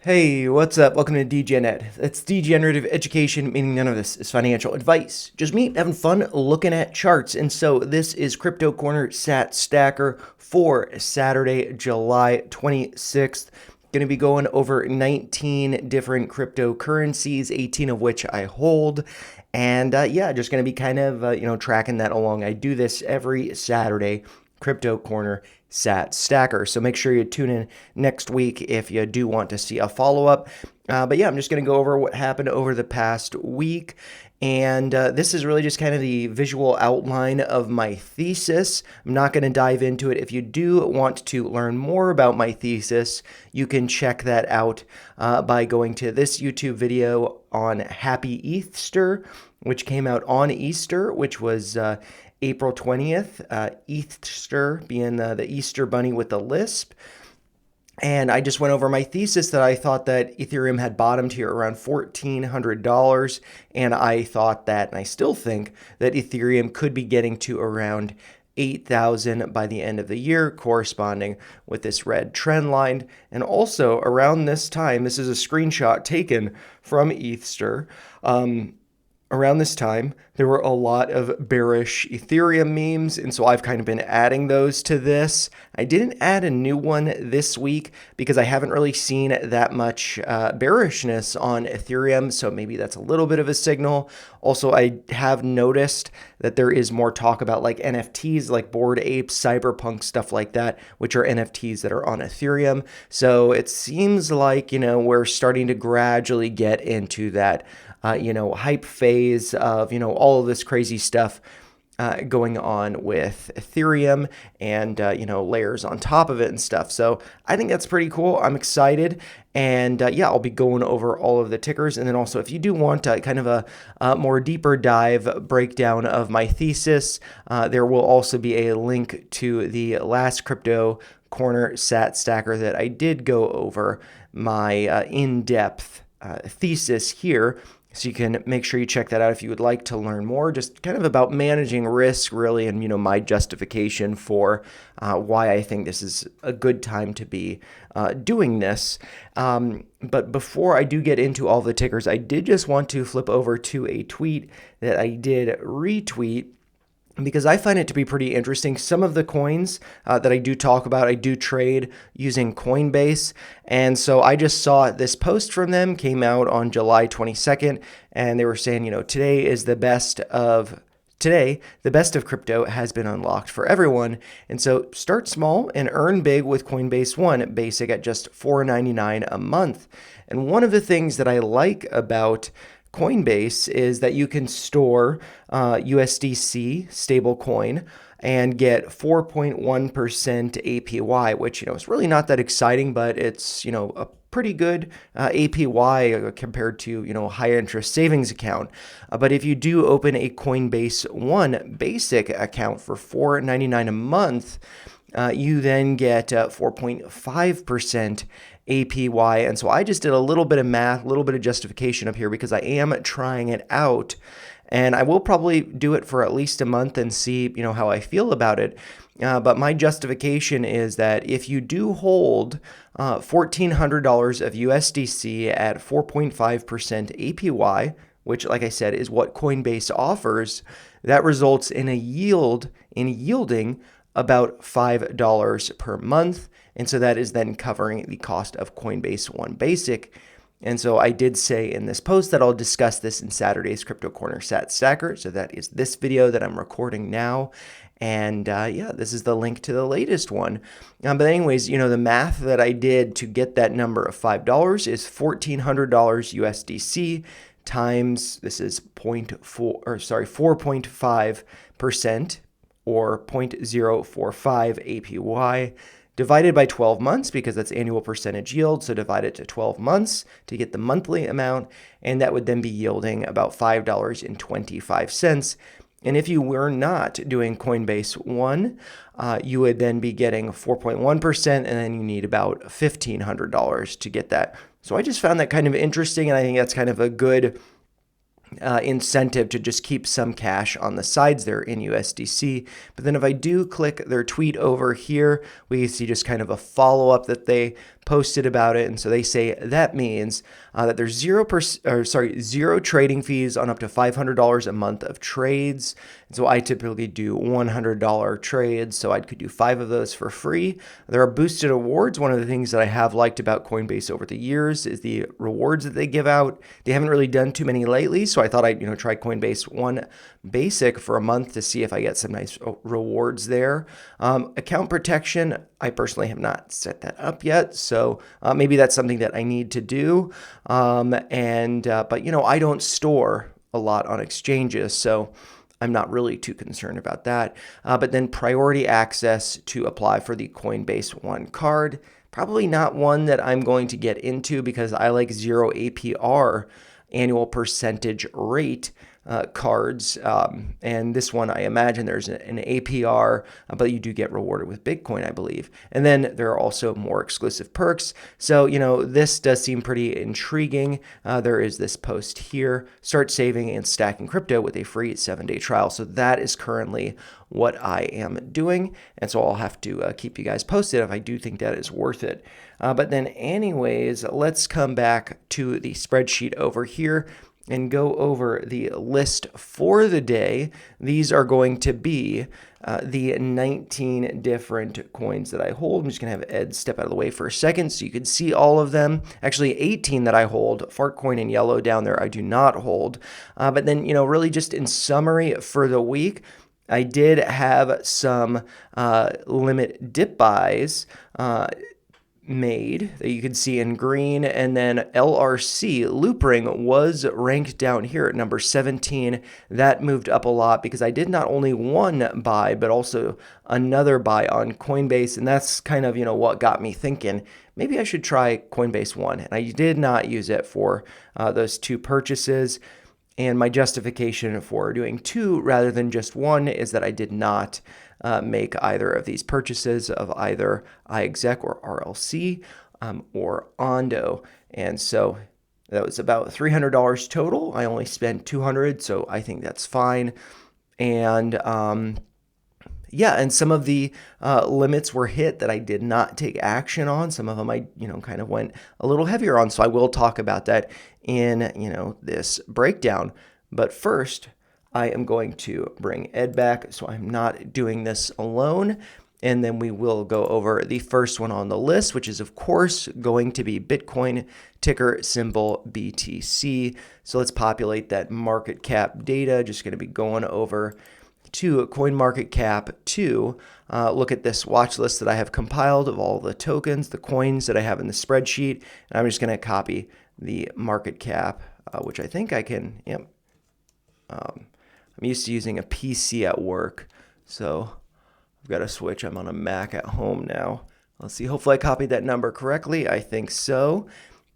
Hey, what's up? Welcome to DGNet. That's degenerative education, meaning none of this is financial advice. Just me having fun looking at charts. And so this is Crypto Corner Sat Stacker for Saturday, July 26th. Going to be going over 19 different cryptocurrencies, 18 of which I hold. And yeah, just going to be kind of, tracking that along. I do this every Saturday. Crypto Corner Sat Stacker. So make sure you tune in next week if you do want to see a follow-up. But yeah, I'm just going to go over what happened over the past week. And this is really just kind of the visual outline of my thesis. I'm not going to dive into it. If you do want to learn more about my thesis, you can check that out by going to this YouTube video on Happy Easter, which came out on Easter, which was April 20th, Easter being the Easter bunny with the lisp. And I just went over my thesis that I thought that Ethereum had bottomed here around $1,400. And I thought that, and I still think, that Ethereum could be getting to around 8,000 by the end of the year, corresponding with this red trend line. And also around this time, this is a screenshot taken from Easter. Around this time, there were a lot of bearish Ethereum memes, and so I've kind of been adding those to this. I didn't add a new one this week because I haven't really seen that much bearishness on Ethereum, so maybe that's a little bit of a signal. Also, I have noticed that there is more talk about like NFTs, like Bored Apes, Cyberpunk, stuff like that, which are NFTs that are on Ethereum. So it seems like, we're starting to gradually get into that hype phase of, all of this crazy stuff going on with Ethereum and, layers on top of it and stuff. So I think that's pretty cool. I'm excited. And yeah, I'll be going over all of the tickers. And then also, if you do want kind of a more deeper dive breakdown of my thesis, there will also be a link to the last Crypto Corner Sat Stacker that I did go over my in-depth thesis here. So you can make sure you check that out if you would like to learn more, just kind of about managing risk, really, and, my justification for why I think this is a good time to be doing this. But before I do get into all the tickers, I did just want to flip over to a tweet that I did retweet, because I find it to be pretty interesting. Some of the coins that I do talk about, I do trade using Coinbase. And so I just saw this post from them, came out on July 22nd, and they were saying, today, the best of crypto has been unlocked for everyone. And so start small and earn big with Coinbase One, basic at just $4.99 a month. And one of the things that I like about Coinbase is that you can store USDC stablecoin and get 4.1% APY, which, is really not that exciting, but it's, a pretty good APY compared to, a high interest savings account. But if you do open a Coinbase One basic account for $4.99 a month, you then get 4.5% APY. And so I just did a little bit of math, a little bit of justification up here because I am trying it out. And I will probably do it for at least a month and see, how I feel about it. But my justification is that if you do hold $1,400 of USDC at 4.5% APY, which, like I said, is what Coinbase offers, that results in yielding about $5 per month. And so that is then covering the cost of Coinbase One Basic. And so I did say in this post that I'll discuss this in Saturday's Crypto Corner Sat Stacker. So that is this video that I'm recording now. And yeah, this is the link to the latest one. But anyways, the math that I did to get that number of $5 is $1,400 USDC times, this is 4.5% or 0.045 APY, divided by 12 months, because that's annual percentage yield. So divide it to 12 months to get the monthly amount, and that would then be yielding about $5.25. And if you were not doing Coinbase One, you would then be getting 4.1%, and then you need about $1,500 to get that. So I just found that kind of interesting, and I think that's kind of a good incentive to just keep some cash on the sides there in USDC. But then if I do click their tweet over here, we see just kind of a follow-up that they posted about it. And so they say that means that there's zero trading fees on up to $500 a month of trades. And so I typically do $100 trades, so I could do 5 of those for free. There are boosted awards. One of the things that I have liked about Coinbase over the years is the rewards that they give out. They haven't really done too many lately, so I thought I'd try Coinbase One Basic for a month to see if I get some nice rewards there. Account protection, I personally have not set that up yet, so maybe that's something that I need to do. But I don't store a lot on exchanges, so I'm not really too concerned about that. But then priority access to apply for the Coinbase One card. Probably not one that I'm going to get into because I like 0 APR, annual percentage rate cards. And this one, I imagine there's an APR, but you do get rewarded with Bitcoin, I believe. And then there are also more exclusive perks. So, this does seem pretty intriguing. There is this post here, start saving and stacking crypto with a free 7-day trial. So that is currently what I am doing. And so I'll have to keep you guys posted if I do think that is worth it. But then anyways, let's come back to the spreadsheet over here and go over the list for the day. These are going to be the 19 different coins that I hold. I'm just going to have Ed step out of the way for a second so you can see all of them. Actually, 18 that I hold. Fartcoin in yellow down there I do not hold. But then, really just in summary for the week, I did have some limit dip buys made that you can see in green, and then LRC Loopring was ranked down here at number 17. That moved up a lot because I did not only one buy but also another buy on Coinbase, and that's kind of what got me thinking maybe I should try Coinbase One, and I did not use it for those 2 purchases. And my justification for doing 2 rather than just 1 is that I did not make either of these purchases of either iExec or RLC or Ondo. And so that was about $300 total. I only spent $200, so I think that's fine. And and some of the limits were hit that I did not take action on. Some of them I, kind of went a little heavier on. So I will talk about that in, this breakdown. But first, I am going to bring Ed back, so I'm not doing this alone. And then we will go over the first one on the list, which is, of course, going to be Bitcoin, ticker symbol BTC. So let's populate that market cap data. Just going to be going over to CoinMarketCap to look at this watch list that I have compiled of all the tokens, the coins that I have in the spreadsheet. And I'm just going to copy the market cap, which I think I can, I'm used to using a PC at work, so I've got to switch. I'm on a Mac at home now. Let's see. Hopefully I copied that number correctly. I think so.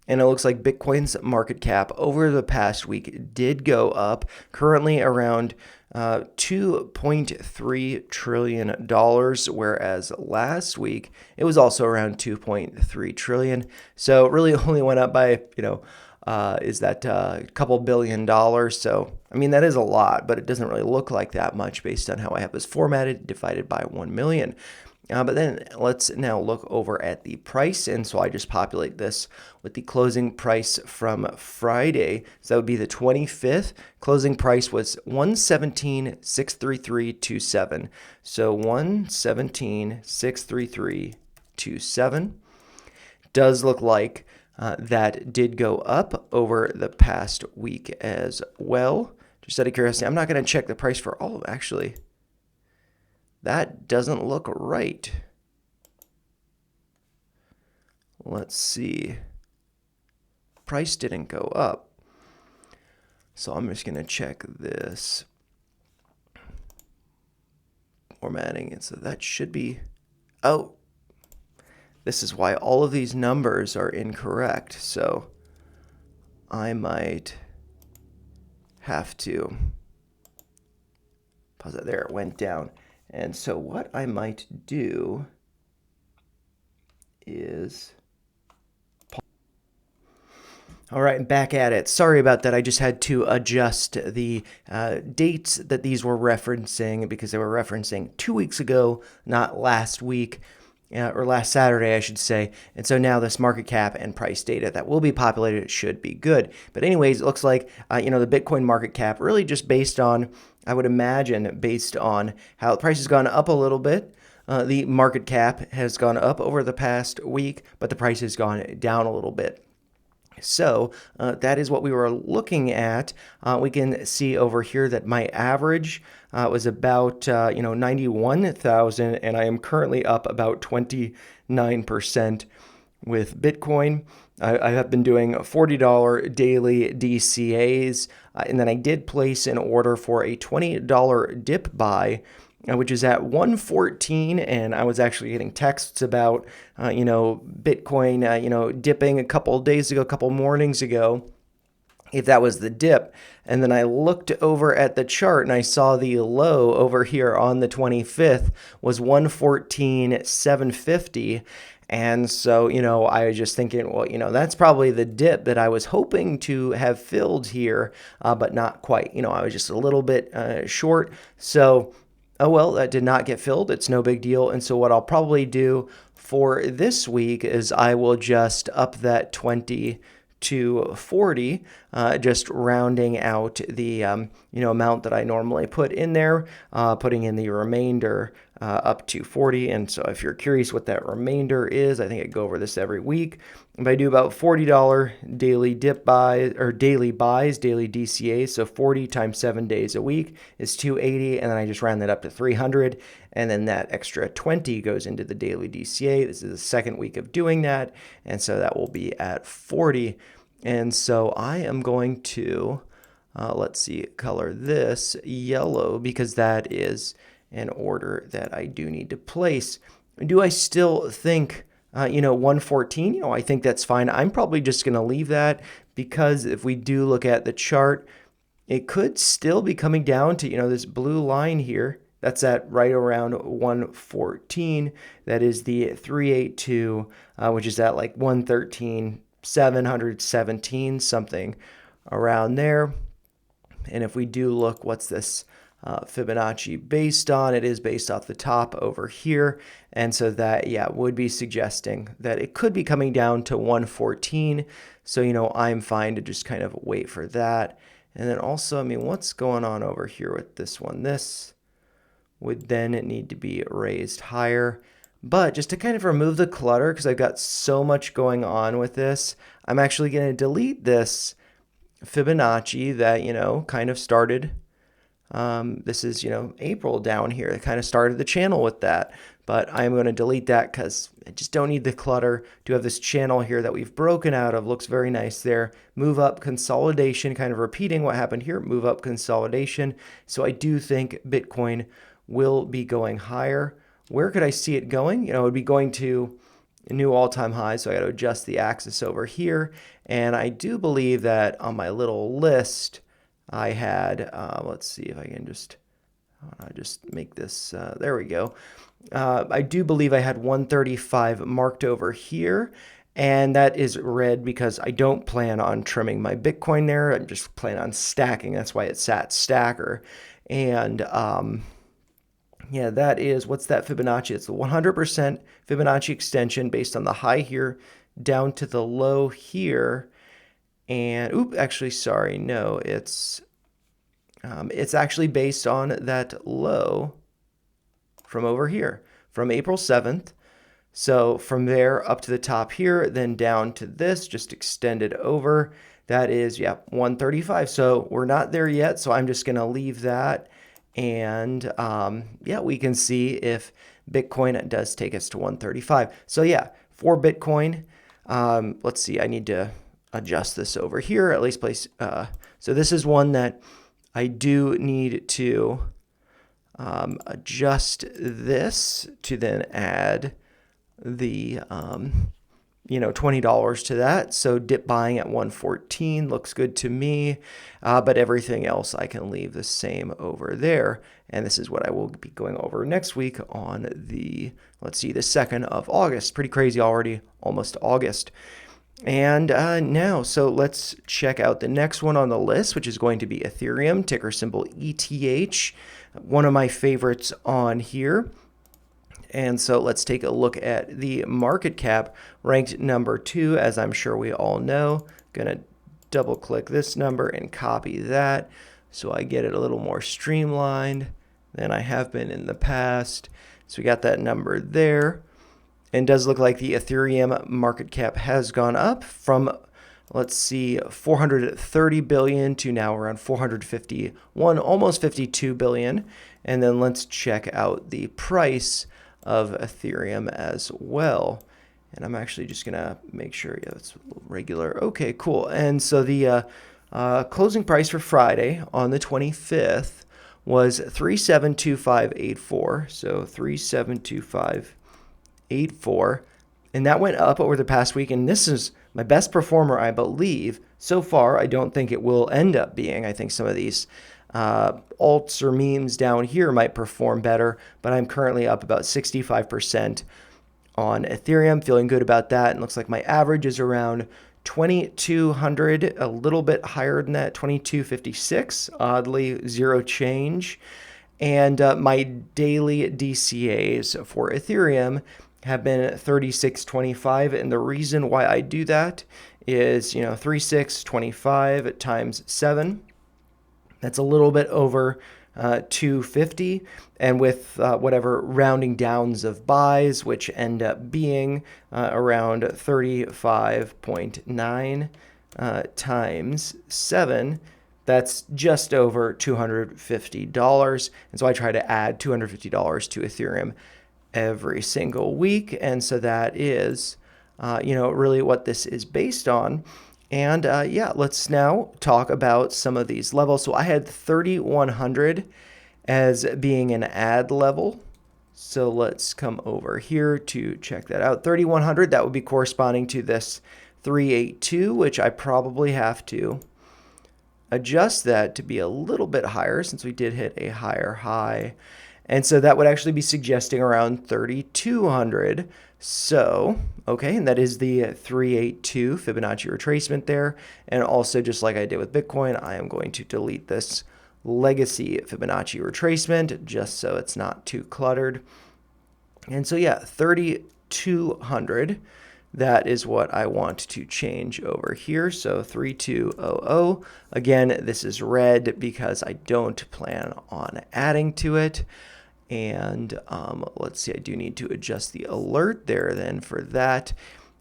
And it looks like Bitcoin's market cap over the past week did go up, currently around $2.3 trillion, whereas last week it was also around $2.3 trillion. So really only went up by, is that a couple $1 billion. So, that is a lot, but it doesn't really look like that much based on how I have this formatted, divided by 1 million. But then let's now look over at the price. And so I just populate this with the closing price from Friday. So that would be the 25th. Closing price was 117,633.27. So 117,633.27. Does look like that did go up over the past week as well. Just out of curiosity, I'm not going to check the price for all of actually. That doesn't look right. Let's see. Price didn't go up. So I'm just going to check this formatting. And so that should be, oh, this is why all of these numbers are incorrect. So I might have to pause it. There, it went down. And so what I might do is, All right, back at it. Sorry about that. I just had to adjust the dates that these were referencing because they were referencing 2 weeks ago, not last week, or last Saturday, I should say. And so now this market cap and price data that will be populated should be good. But anyways, it looks like, the Bitcoin market cap really just based on, I would imagine, based on how the price has gone up a little bit. The market cap has gone up over the past week, but the price has gone down a little bit. So that is what we were looking at. We can see over here that my average was about 91,000, and I am currently up about 29% with Bitcoin. I have been doing $40 daily DCAs, and then I did place an order for a $20 dip buy, which is at 114, and I was actually getting texts about, Bitcoin, dipping a couple days ago, a couple mornings ago, if that was the dip. And then I looked over at the chart and I saw the low over here on the 25th was 114,750. And so, I was just thinking, well, that's probably the dip that I was hoping to have filled here, but not quite. I was just a little bit short. So, oh well, that did not get filled. It's no big deal. And so what I'll probably do for this week is I will just up that 20 to 40, just rounding out the amount that I normally put in there, putting in the remainder up to 40. And so if you're curious what that remainder is, I think I go over this every week. If I do about $40 daily dip buys or daily buys, daily DCAs, so 40 times 7 days a week is 280, and then I just round that up to 300, and then that extra 20 goes into the daily DCA. This is the second week of doing that, and so that will be at 40. And so I am going to, color this yellow because that is an order that I do need to place. Do I still think 114, I think that's fine. I'm probably just going to leave that because if we do look at the chart, it could still be coming down to, this blue line here. That's at right around 114. That is the 382, which is at like 113,717, something around there. And if we do look, what's this Fibonacci based on? It is based off the top over here. And so that, would be suggesting that it could be coming down to 114. So, I'm fine to just kind of wait for that. And then also, what's going on over here with this one? This would then need to be raised higher. But just to kind of remove the clutter, because I've got so much going on with this, I'm actually going to delete this Fibonacci that, kind of started. This is, April down here. It kind of started the channel with that. But I'm going to delete that because I just don't need the clutter to have this channel here that we've broken out of. Looks very nice there. Move up consolidation, kind of repeating what happened here. Move up consolidation. So I do think Bitcoin will be going higher. Where could I see it going? It would be going to a new all-time high. So I got to adjust the axis over here. And I do believe that on my little list, I had, let's see if I can just make this, there we go. I do believe I had 135 marked over here, and that is red because I don't plan on trimming my Bitcoin there. I'm just planning on stacking. That's why it's sat stacker. And that is, what's that Fibonacci? It's the 100% Fibonacci extension based on the high here down to the low here. And, actually, sorry, no, it's actually based on that low from over here, from April 7th. So from there up to the top here, then down to this, just extended over. That is, 135. So we're not there yet, so I'm just going to leave that. And, we can see if Bitcoin does take us to 135. So, for Bitcoin, let's see, I need to adjust this over here, at least place. So this is one that I do need to adjust this to then add the, $20 to that. So dip buying at 114 looks good to me, but everything else I can leave the same over there. And this is what I will be going over next week on the, the 2nd of August. Pretty crazy already, almost August. And now, so let's check out the next one on the list, which is going to be Ethereum, ticker symbol ETH, one of my favorites on here. And so let's take a look at the market cap, ranked number 2, as I'm sure we all know. Gonna double click this number and copy that so I get it a little more streamlined than I have been in the past. So we got that number there. And does look like the Ethereum market cap has gone up from, let's see, 430 billion to now around 451, almost 52 billion. And then let's check out the price of Ethereum as well. And I'm actually just going to make sure, yeah, it's regular. Okay, cool. And so the closing price for Friday on the 25th was 372584. So 372584. And that went up over the past week. And this is my best performer, I believe. So far, I don't think it will end up being. I think some of these alts or memes down here might perform better, but I'm currently up about 65% on Ethereum, feeling good about that. And looks like my average is around 2200, a little bit higher than that, 2256, oddly zero change. And my daily DCAs for Ethereum have been 3625, and the reason why I do that is, 3625 times 7. That's a little bit over 250, and with whatever rounding downs of buys, which end up being around 35.9 times 7, that's just over $250. And so I try to add $250 to Ethereum every single week. And so that is, really what this is based on. And yeah, let's now talk about some of these levels. So I had 3,100 as being an add level. So let's come over here to check that out. 3,100, that would be corresponding to this 382, which I probably have to adjust that to be a little bit higher since we did hit a higher high. And so that would actually be suggesting around 3,200. So, okay, and that is the 382 Fibonacci retracement there. And also, just like I did with Bitcoin, I am going to delete this legacy Fibonacci retracement just so it's not too cluttered. And so, yeah, 3,200. That is what I want to change over here. So 3200. Again, this is red because I don't plan on adding to it. And let's see, I do need to adjust the alert there then for that.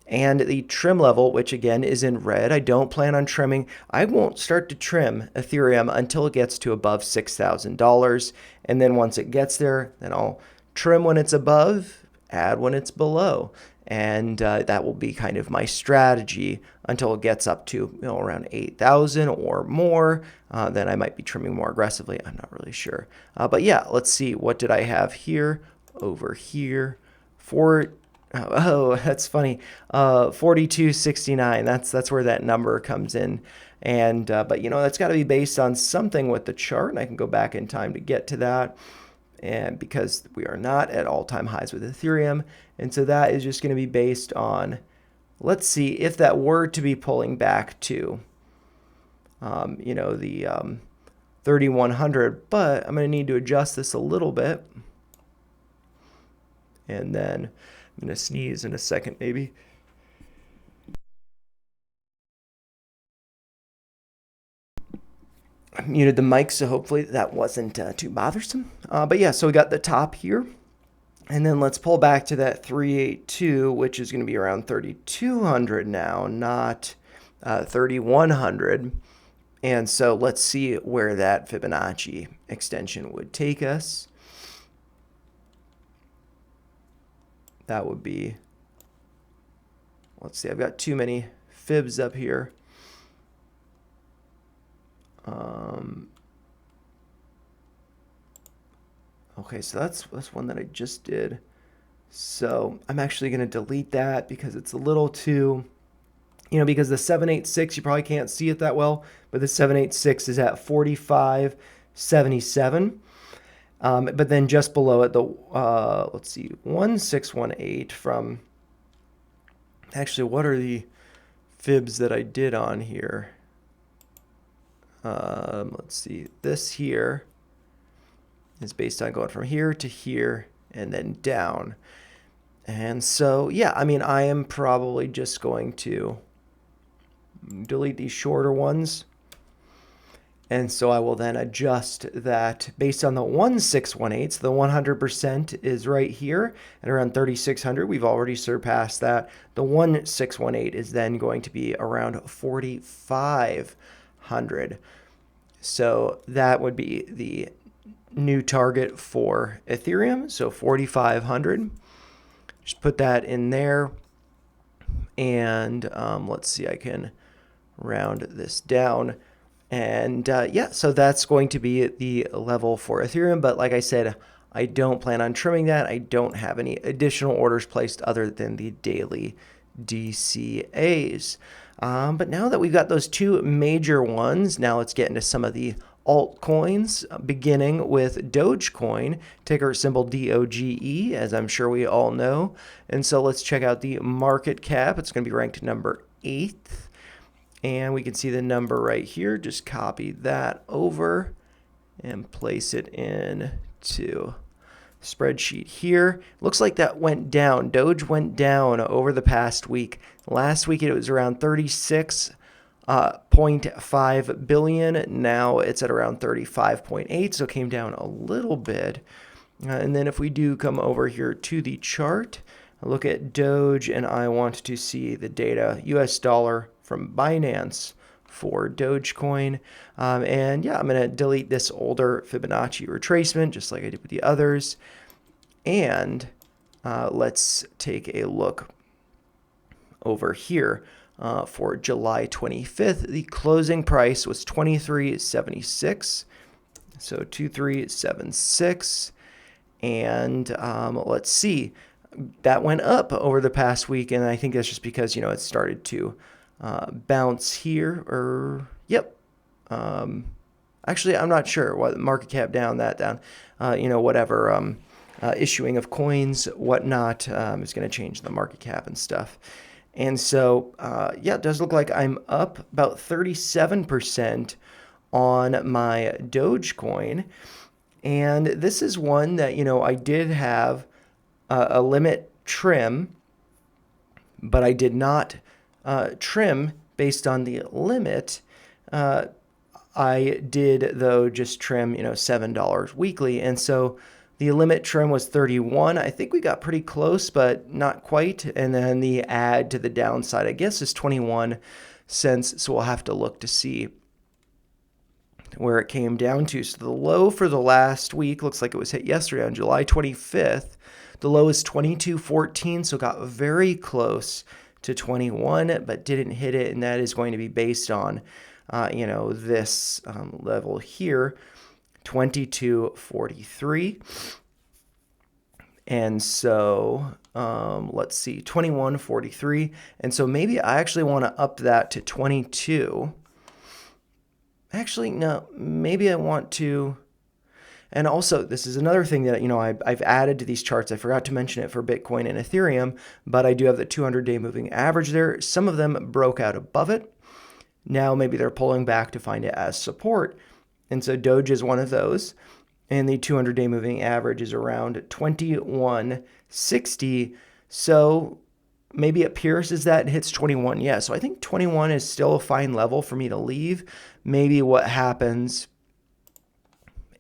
And the trim level, which again is in red, I don't plan on trimming. I won't start to trim Ethereum until it gets to above $6,000. And then once it gets there, then I'll trim when it's above, add when it's below. And that will be kind of my strategy until it gets up to around 8,000 or more. Then I might be trimming more aggressively. I'm not really sure. But yeah, let's see. What did I have here? Over here. Oh, that's funny. 4269. That's where that number comes in. And but that's got to be based on something with the chart. And I can go back in time to get to that. And because we are not at all-time highs with Ethereum. And so that is just going to be based on, let's see, if that were to be pulling back to, the 3,100. But I'm going to need to adjust this a little bit. And then I'm going to sneeze in a second, maybe. I muted the mic, so hopefully that wasn't too bothersome. But yeah, so we got the top here. And then let's pull back to that 382, which is going to be around 3,200 now, not 3,100. And so let's see where that Fibonacci extension would take us. That would be, let's see, I've got too many fibs up here. Okay, so that's one that I just did. So I'm actually going to delete that because it's a little too, because the 786, you probably can't see it that well, but the 786 is at 45.77. But then just below it, the, let's see, 1618 from, actually, what are the fibs that I did on here. Let's see, this here is based on going from here to here and then down. And so, yeah, I mean, I am probably just going to delete these shorter ones. And so I will then adjust that based on the 1618. So the 100% is right here at around 3,600. We've already surpassed that. The 1618 is then going to be around 4,500. So that would be the new target for Ethereum. So 4,500. Just put that in there. And let's see, I can round this down. And yeah, so that's going to be the level for Ethereum. But like I said, I don't plan on trimming that. I don't have any additional orders placed other than the daily DCAs. But now that we've got those two major ones, now let's get into some of the altcoins, beginning with Dogecoin, ticker symbol DOGE, as I'm sure we all know. And so let's check out the market cap. It's going to be ranked number 8th. And we can see the number right here. Just copy that over and place it into spreadsheet here. Looks like that went down. Doge went down over the past week. Last week it was around 36.5 billion. Now it's at around 35.8, so it came down a little bit. And then if we do come over here to the chart, look at Doge, and I want to see the data, US dollar from Binance for Dogecoin. And yeah, I'm going to delete this older Fibonacci retracement, just like I did with the others. And let's take a look over here for July 25th. The closing price was $23.76. So 2376. And let's see, that went up over the past week. And I think that's just because, it started to bounce here, or yep. Actually, I'm not sure what market cap down, that down, whatever, issuing of coins, whatnot, is going to change the market cap and stuff. And so, yeah, it does look like I'm up about 37% on my Dogecoin. And this is one that, I did have a limit trim, but I did not trim based on the limit. I did, though, just trim, $7 weekly. And so the limit trim was 31. I think we got pretty close, but not quite. And then the add to the downside, I guess, is 21 cents. So we'll have to look to see where it came down to. So the low for the last week looks like it was hit yesterday on July 25th. The low is 22.14, so it got very close to 21, but didn't hit it, and that is going to be based on, this level here, 22.43. And so, let's see, 21.43. And so maybe I actually want to up that to 22. Actually, no, maybe I want to. And also, this is another thing that, I've added to these charts. I forgot to mention it for Bitcoin and Ethereum, but I do have the 200-day moving average there. Some of them broke out above it. Now maybe they're pulling back to find it as support. And so Doge is one of those. And the 200-day moving average is around 2160. So maybe it pierces that and hits 21. Yeah, so I think 21 is still a fine level for me to leave. Maybe what happens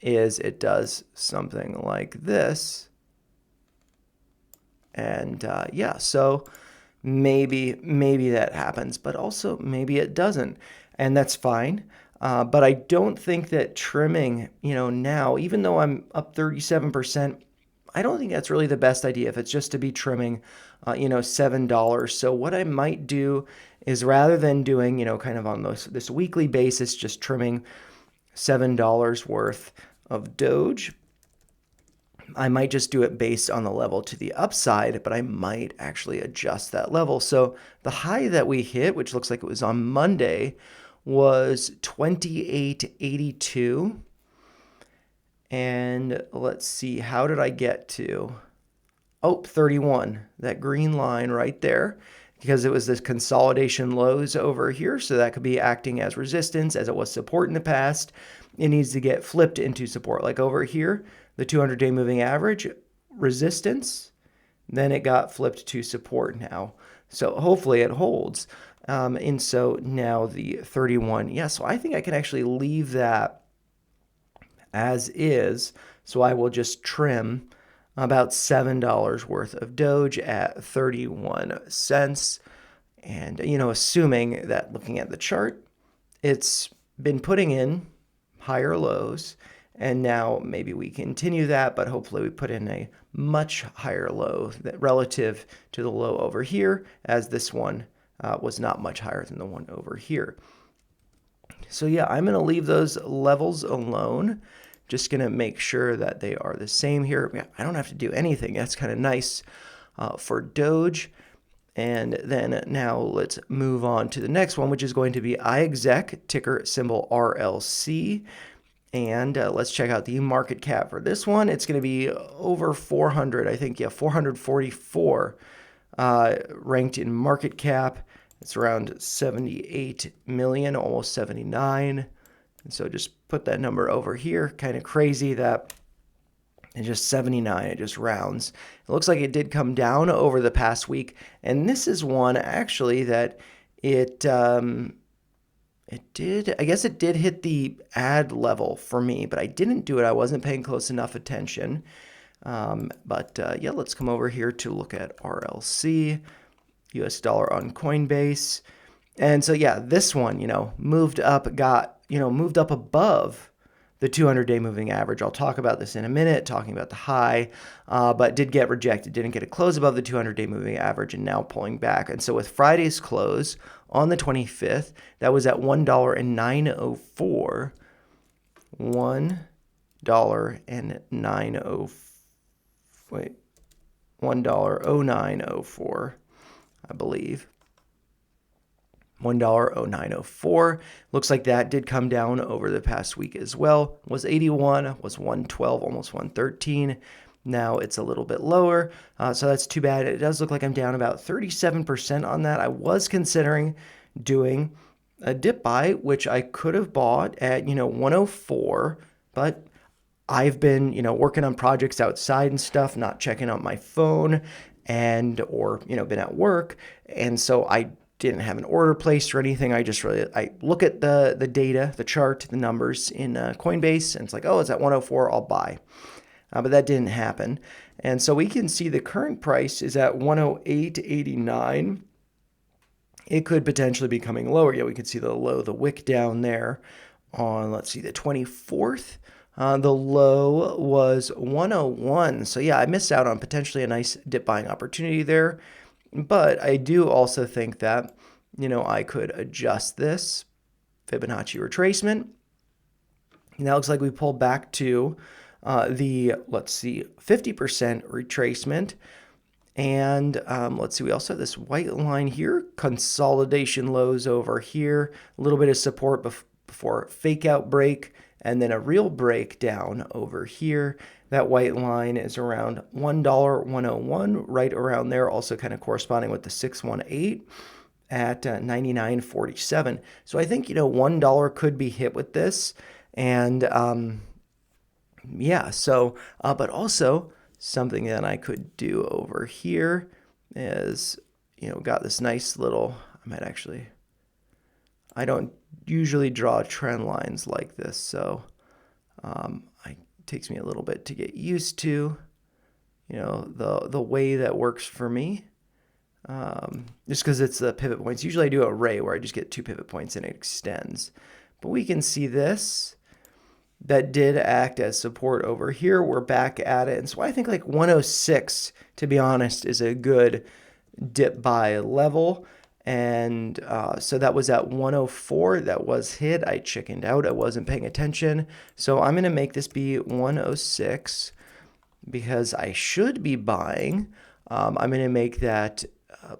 is it does something like this. And yeah, so maybe that happens, but also maybe it doesn't. And that's fine. But I don't think that trimming, now, even though I'm up 37%, I don't think that's really the best idea if it's just to be trimming, $7. So what I might do is, rather than doing, kind of on this weekly basis, just trimming $7 worth of Doge, I might just do it based on the level to the upside, but I might actually adjust that level. So the high that we hit, which looks like it was on Monday, was 28.82. And let's see, how did I get to? Oh, 31, that green line right there. because it was this consolidation lows over here. So that could be acting as resistance as it was support in the past. It needs to get flipped into support, like over here, the 200-day moving average resistance. Then it got flipped to support now. So hopefully it holds. And so now the 31. Yeah, so I think I can actually leave that as is. So I will just trim about $7 worth of Doge at 31 cents. And, assuming that looking at the chart, it's been putting in higher lows. And now maybe we continue that, but hopefully we put in a much higher low relative to the low over here, as this one was not much higher than the one over here. So yeah, I'm going to leave those levels alone. Just going to make sure that they are the same here. I don't have to do anything. That's kind of nice for Doge. And then now let's move on to the next one, which is going to be iExec, ticker symbol RLC. And let's check out the market cap for this one. It's going to be over 400, I think. Yeah, 444 ranked in market cap. It's around 78 million, almost 79. And so just put that number over here. Kind of crazy that it's just 79. It just rounds. It looks like it did come down over the past week. And this is one actually that it did, I guess it did hit the add level for me, but I didn't do it. I wasn't paying close enough attention. Yeah, let's come over here to look at RLC, US dollar on Coinbase. And so, yeah, this one, moved up, moved up above the 200-day moving average. I'll talk about this in a minute, talking about the high, but did get rejected, didn't get a close above the 200-day moving average, and now pulling back. And so with Friday's close on the 25th, that was at $1.904. $1.0904, I believe. $1.0904. Looks like that did come down over the past week as well. Was 81, was 112, almost 113. Now it's a little bit lower, so that's too bad. It does look like I'm down about 37% on that. I was considering doing a dip buy, which I could have bought at 104, but I've been working on projects outside and stuff, not checking out my phone, or been at work, and so I didn't have an order placed or anything. I look at the data, the chart, the numbers in Coinbase, and it's like, oh, it's at 104, I'll buy. But that didn't happen. And so we can see the current price is at 108.89. It could potentially be coming lower. Yeah, we could see the low, the wick down there on, let's see, the 24th. The low was 101. So yeah, I missed out on potentially a nice dip buying opportunity there. But I do also think that, I could adjust this Fibonacci retracement. And that looks like we pulled back to let's see, 50% retracement. And let's see, we also have this white line here, consolidation lows over here, a little bit of support before fake out break, and then a real breakdown over here. That white line is around $1.101, right around there, also kind of corresponding with the 618 at 99.47. So I think, $1 could be hit with this. And yeah, so, but also something that I could do over here is, got this nice little, I don't usually draw trend lines like this, so it takes me a little bit to get used to, the way that works for me, just because it's the pivot points. Usually I do an array where I just get 2 pivot points and it extends, but we can see this. That did act as support over here. We're back at it. And so I think like 106, to be honest, is a good dip buy level. And so that was at 104. That was hit. I chickened out. I wasn't paying attention. So I'm going to make this be 106 because I should be buying. I'm going to make that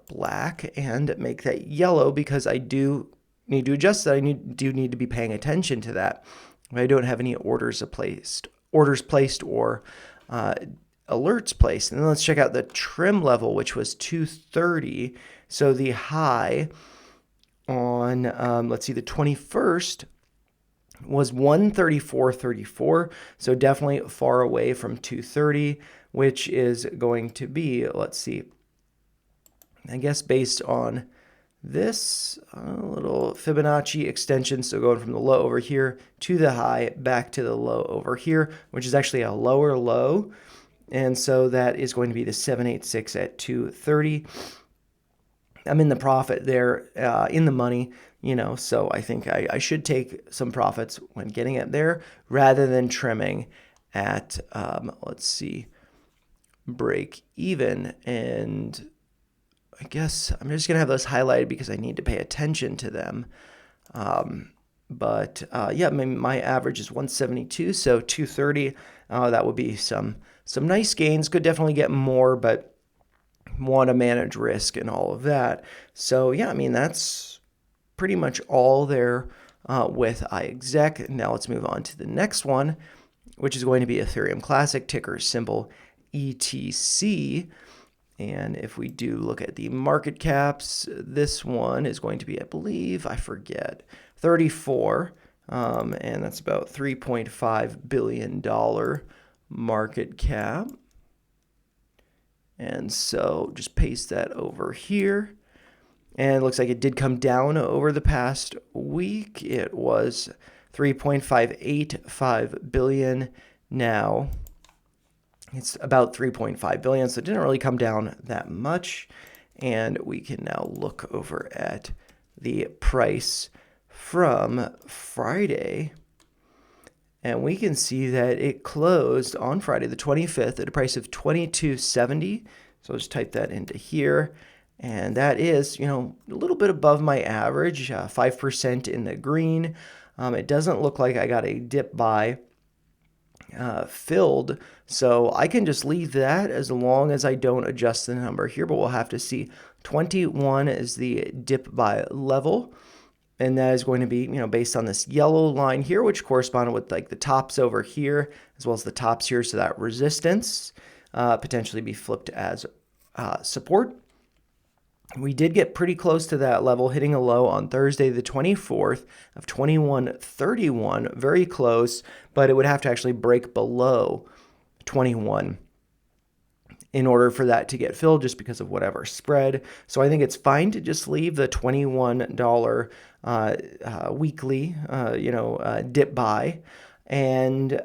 black and make that yellow because I do need to adjust that. I do need to be paying attention to that. I don't have any orders placed or alerts placed. And then let's check out the trim level, which was 230. So the high on, let's see, the 21st was 134.34. So definitely far away from 230, which is going to be, let's see, I guess based on this little Fibonacci extension, so going from the low over here to the high, back to the low over here, which is actually a lower low. And so that is going to be the 786 at 230. I'm in the profit there, in the money, so I think I should take some profits when getting it there rather than trimming at, let's see, break even. And I guess I'm just going to have those highlighted because I need to pay attention to them. Yeah, my average is 172, so 230. That would be some nice gains. Could definitely get more, but want to manage risk and all of that. So yeah, I mean, that's pretty much all there with iExec. Now let's move on to the next one, which is going to be Ethereum Classic, ticker symbol ETC. And if we do look at the market caps, this one is going to be, I believe, I forget, 34. And that's about $3.5 billion market cap. And so just paste that over here. And it looks like it did come down over the past week. It was 3.585 billion. Now it's about 3.5 billion, so it didn't really come down that much. And we can now look over at the price from Friday. And we can see that it closed on Friday the 25th at a price of $22.70. So I'll just type that into here. And that is, a little bit above my average, 5% in the green. It doesn't look like I got a dip buy filled, so I can just leave that as long as I don't adjust the number here, but we'll have to see. 21 is the dip buy level, and that is going to be, based on this yellow line here, which corresponded with like the tops over here, as well as the tops here, so that resistance potentially be flipped as support. We did get pretty close to that level, hitting a low on Thursday, the 24th of 21.31, very close, but it would have to actually break below 21 in order for that to get filled, just because of whatever spread. So I think it's fine to just leave the $21 weekly, dip buy. And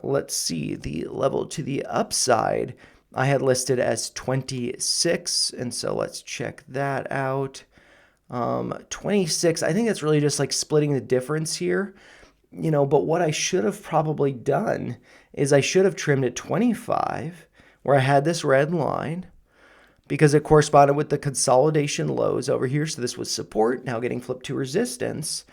let's see, the level to the upside I had listed as 26, and so let's check that out. 26, I think it's really just like splitting the difference here, but what I should have probably done is I should have trimmed at 25, where I had this red line, because it corresponded with the consolidation lows over here. So this was support, now getting flipped to resistance.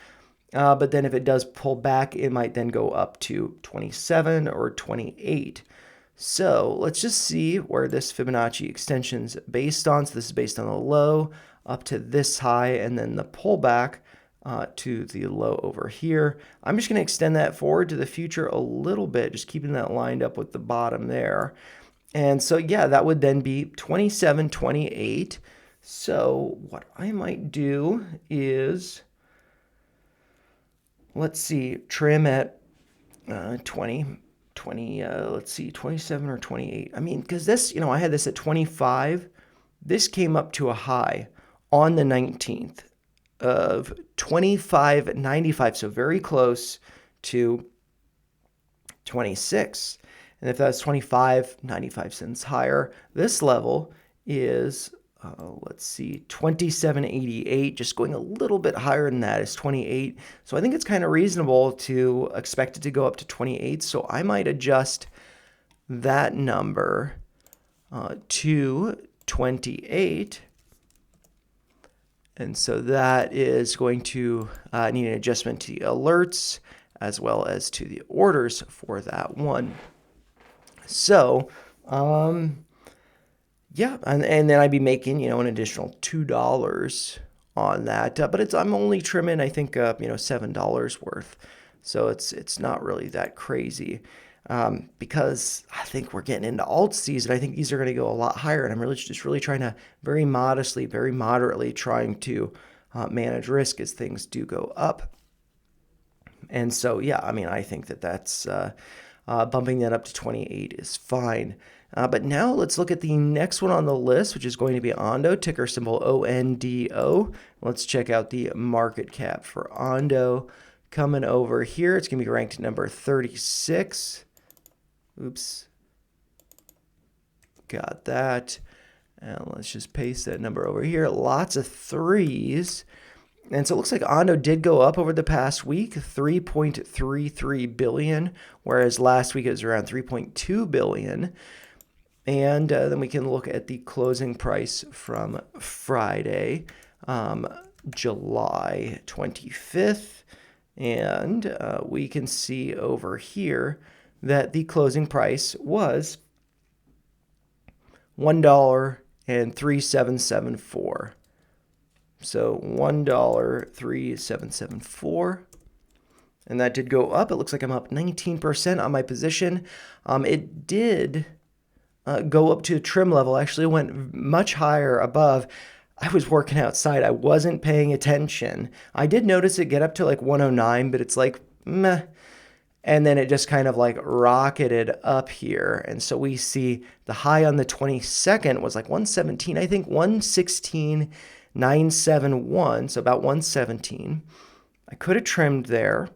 But then if it does pull back, it might then go up to 27 or 28. So let's just see where this Fibonacci extension's based on. So this is based on the low up to this high, and then the pullback to the low over here. I'm just going to extend that forward to the future a little bit, just keeping that lined up with the bottom there. And so, yeah, that would then be 27.28. So what I might do is, let's see, trim at 20, let's see, 27 or 28. I mean, because this, I had this at 25. This came up to a high on the 19th of 25.95, so very close to 26. And if that's 25.95 cents higher, this level is, let's see, 27.88, just going a little bit higher than that is 28. So I think it's kind of reasonable to expect it to go up to 28. So I might adjust that number to 28. And so that is going to need an adjustment to the alerts as well as to the orders for that one. So, yeah, and then I'd be making, an additional $2 on that. But I'm only trimming, I think, $7 worth. So it's not really that crazy. because I think we're getting into alt season. I think these are going to go a lot higher, and I'm really trying to very modestly, very moderately trying to manage risk as things do go up. And so, yeah, I mean, I think that that's bumping that up to 28 is fine. But now let's look at the next one on the list, which is going to be Ondo, ticker symbol ONDO. Let's check out the market cap for Ondo. Coming over here, it's going to be ranked number 36. Oops. Got that. And let's just paste that number over here. Lots of threes. And so it looks like Ondo did go up over the past week, 3.33 billion, whereas last week it was around 3.2 billion. And then we can look at the closing price from Friday, July 25th. And we can see over here that the closing price was $1.3774. So $1.3774. And that did go up. It looks like I'm up 19% on my position. It did go up to a trim level. Actually went much higher above. I was working outside. I wasn't paying attention. I did notice it get up to like 109, but it's like meh. And then it just kind of like rocketed up here. And so we see the high on the 22nd was like 117, I think 116,971, so about 117. I could have trimmed there,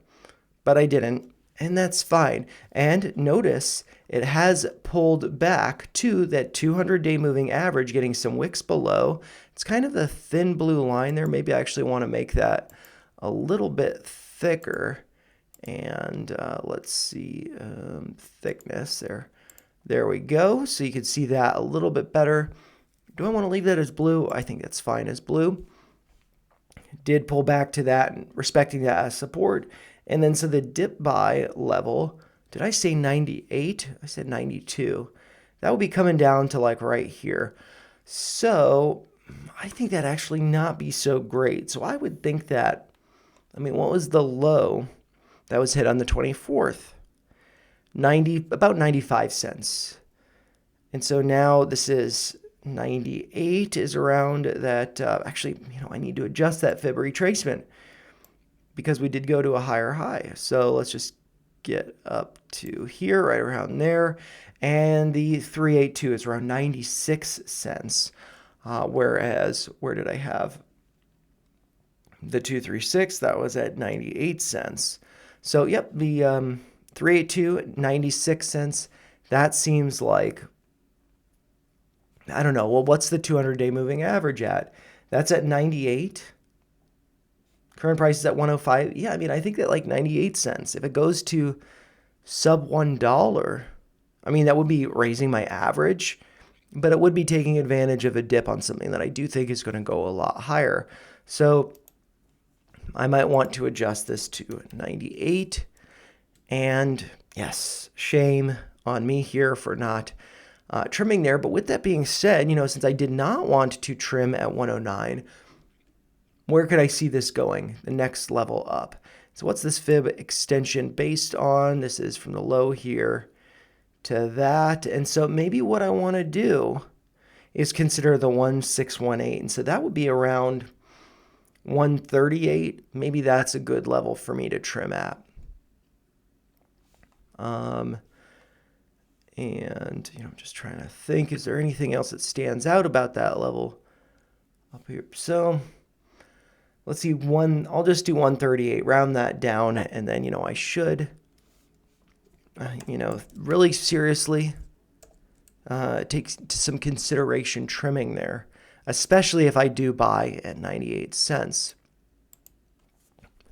but I didn't, and that's fine. And notice it has pulled back to that 200-day moving average, getting some wicks below. It's kind of the thin blue line there. Maybe I actually want to make that a little bit thicker. And let's see, thickness there. There we go. So you can see that a little bit better. Do I want to leave that as blue? I think that's fine as blue. Did pull back to that, respecting that as support. And then so the dip buy level, did I say 98? I said 92. That would be coming down to like right here. So I think that'd actually not be so great. So I would think that, I mean, what was the low? That was hit on the 24th, about 95 cents. And so now this is 98 is around that. Actually, I need to adjust that fib retracement because we did go to a higher high. So let's just get up to here, right around there. And the 382 is around 96 cents. Whereas, where did I have the 236? That was at 98 cents. So, yep, the 382, 96 cents, that seems like, I don't know, well, what's the 200-day moving average at? That's at 98. Current price is at 105. Yeah, I mean, I think that like 98 cents. If it goes to sub $1, I mean, that would be raising my average, but it would be taking advantage of a dip on something that I do think is going to go a lot higher. So I might want to adjust this to 98. And yes, shame on me here for not trimming there. But with that being said, since I did not want to trim at 109, where could I see this going? The next level up. So what's this fib extension based on? This is from the low here to that. And so maybe what I want to do is consider the 1618. And so that would be around 138. Maybe that's a good level for me to trim at. And I'm just trying to think, is there anything else that stands out about that level up here? So let's see, I'll just do 138, round that down, and then, I should, really seriously take some consideration trimming there, especially if I do buy at 98 cents.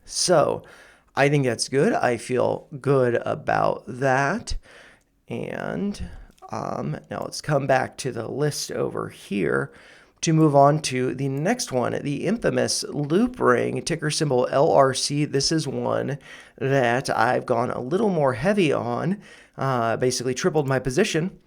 So I think that's good. I feel good about that. And now let's come back to the list over here to move on to the next one, the infamous Loopring, ticker symbol LRC. This is one that I've gone a little more heavy on, basically tripled my position.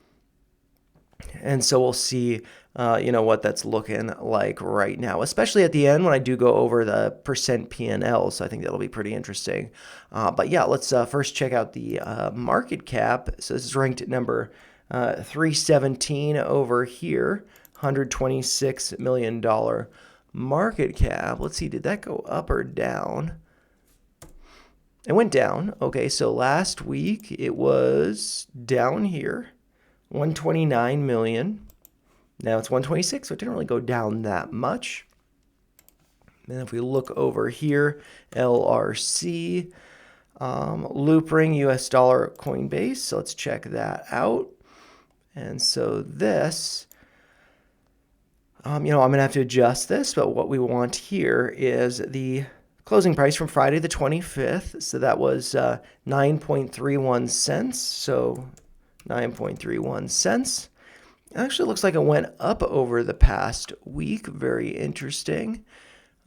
And so we'll see what that's looking like right now, especially at the end when I do go over the percent P&L. So I think that'll be pretty interesting. But yeah, let's first check out the market cap. So this is ranked at number 317 over here, $126 million market cap. Let's see, did that go up or down? It went down. Okay, so last week it was down here, 129 million. Now it's 126, so it didn't really go down that much. And if we look over here, LRC, Loopring, US dollar, Coinbase. So let's check that out. And so this, I'm going to have to adjust this, but what we want here is the closing price from Friday the 25th. So that was 9.31 cents. So 9.31 cents. Actually looks like it went up over the past week. Very interesting.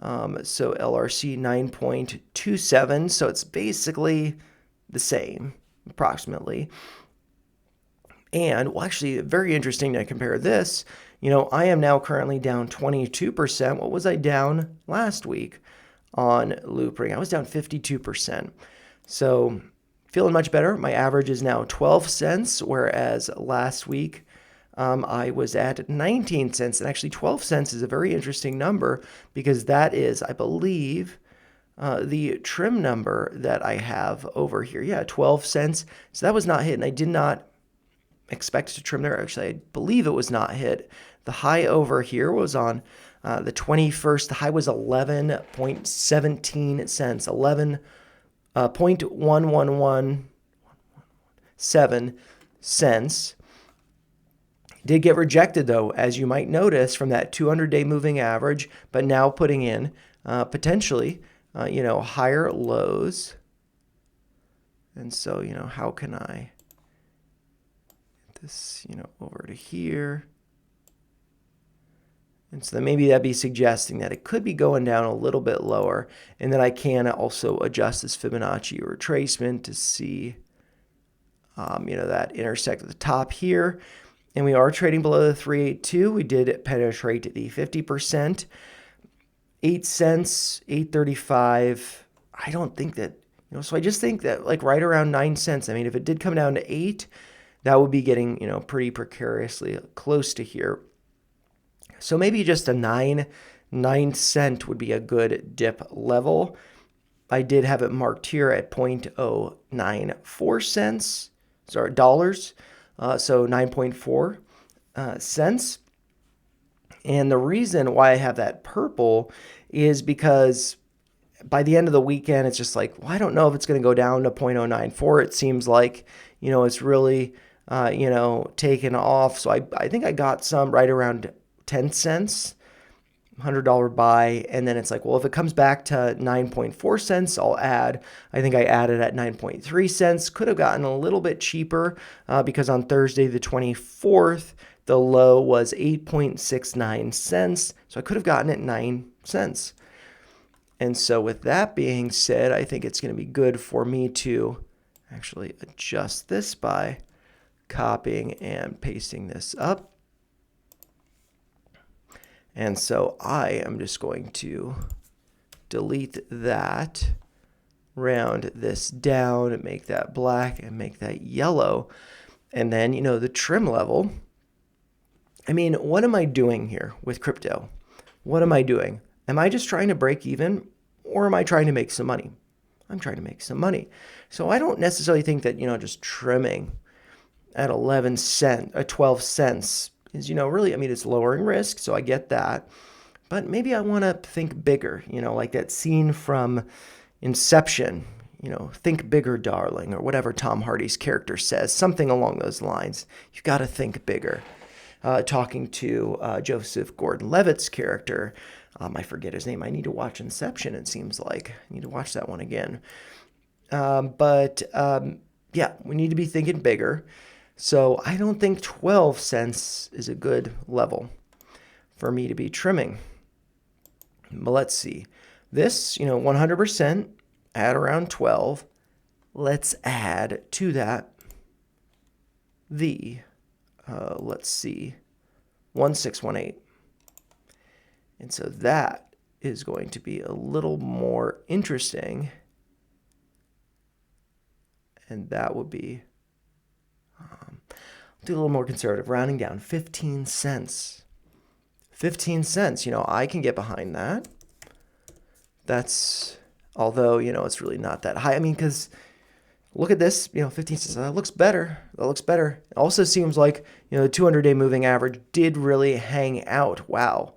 So LRC 9.27. So it's basically the same, approximately. And well, actually, very interesting to compare this. I am now currently down 22%. What was I down last week on Loopring? I was down 52%. So feeling much better. My average is now 12 cents, whereas last week I was at 19 cents. And actually 12 cents is a very interesting number because that is, I believe, the trim number that I have over here. Yeah, 12 cents. So that was not hit, and I did not expect to trim there. Actually, I believe it was not hit. The high over here was on the 21st. The high was 11.17 cents, 11.1117 cents. Did get rejected, though, as you might notice, from that 200-day moving average, but now putting in potentially, higher lows. And so, how can I get this, over to here? And so then maybe that'd be suggesting that it could be going down a little bit lower, and then I can also adjust this Fibonacci retracement to see, that intersect at the top here. And we are trading below the 382. We did penetrate the 50%. 8 cents, 8.35. I don't think that, so I just think that like right around 9 cents. I mean, if it did come down to 8, that would be getting, pretty precariously close to here. So maybe just a 9 cent would be a good dip level. I did have it marked here at 0.094 cents, sorry, dollars. So 9.4 cents. And the reason why I have that purple is because by the end of the weekend, it's just like, well, I don't know if it's going to go down to 0.094. It seems like, it's really, taken off. So I think I got some right around 10 cents, $100 buy. And then it's like, well, if it comes back to 9.4 cents, I'll add. I think I added at 9.3 cents. Could have gotten a little bit cheaper because on Thursday, the 24th, the low was 8.69 cents. So I could have gotten it 9 cents. And so with that being said, I think it's going to be good for me to actually adjust this by copying and pasting this up. And so I am just going to delete that, round this down, and make that black and make that yellow. And then, the trim level. I mean, what am I doing here with crypto? What am I doing? Am I just trying to break even, or am I trying to make some money? I'm trying to make some money. So I don't necessarily think that, just trimming at 12 cents is, really, I mean, it's lowering risk, so I get that. But maybe I want to think bigger, like that scene from Inception, think bigger, darling, or whatever Tom Hardy's character says, something along those lines. You've got to think bigger. Talking to Joseph Gordon-Levitt's character. I forget his name. I need to watch Inception, it seems like. I need to watch that one again. But we need to be thinking bigger. So I don't think 12 cents is a good level for me to be trimming. But let's see. This, 100% at around 12. Let's add to that the, let's see, 1618. And so that is going to be a little more interesting. And that would be, do a little more conservative, rounding down, 15 cents. 15 cents, I can get behind that. That's, although, it's really not that high. I mean, because look at this, 15 cents, that looks better. That looks better. It also seems like, the 200-day moving average did really hang out. Wow.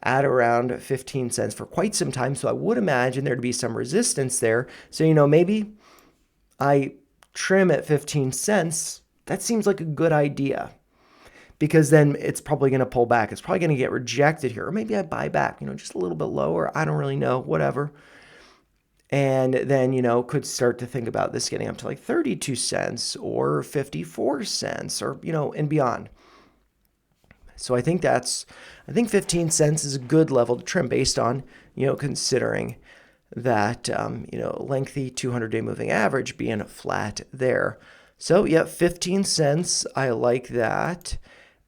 At around 15 cents for quite some time. So I would imagine there to be some resistance there. So, maybe I trim at 15 cents. That seems like a good idea, because then it's probably going to pull back. It's probably going to get rejected here. Or maybe I buy back, just a little bit lower. I don't really know, whatever. And then, could start to think about this getting up to like 32 cents or 54 cents or, and beyond. So I think 15 cents is a good level to trim based on, considering that, lengthy 200-day moving average being flat there. So yeah, 15 cents. I like that.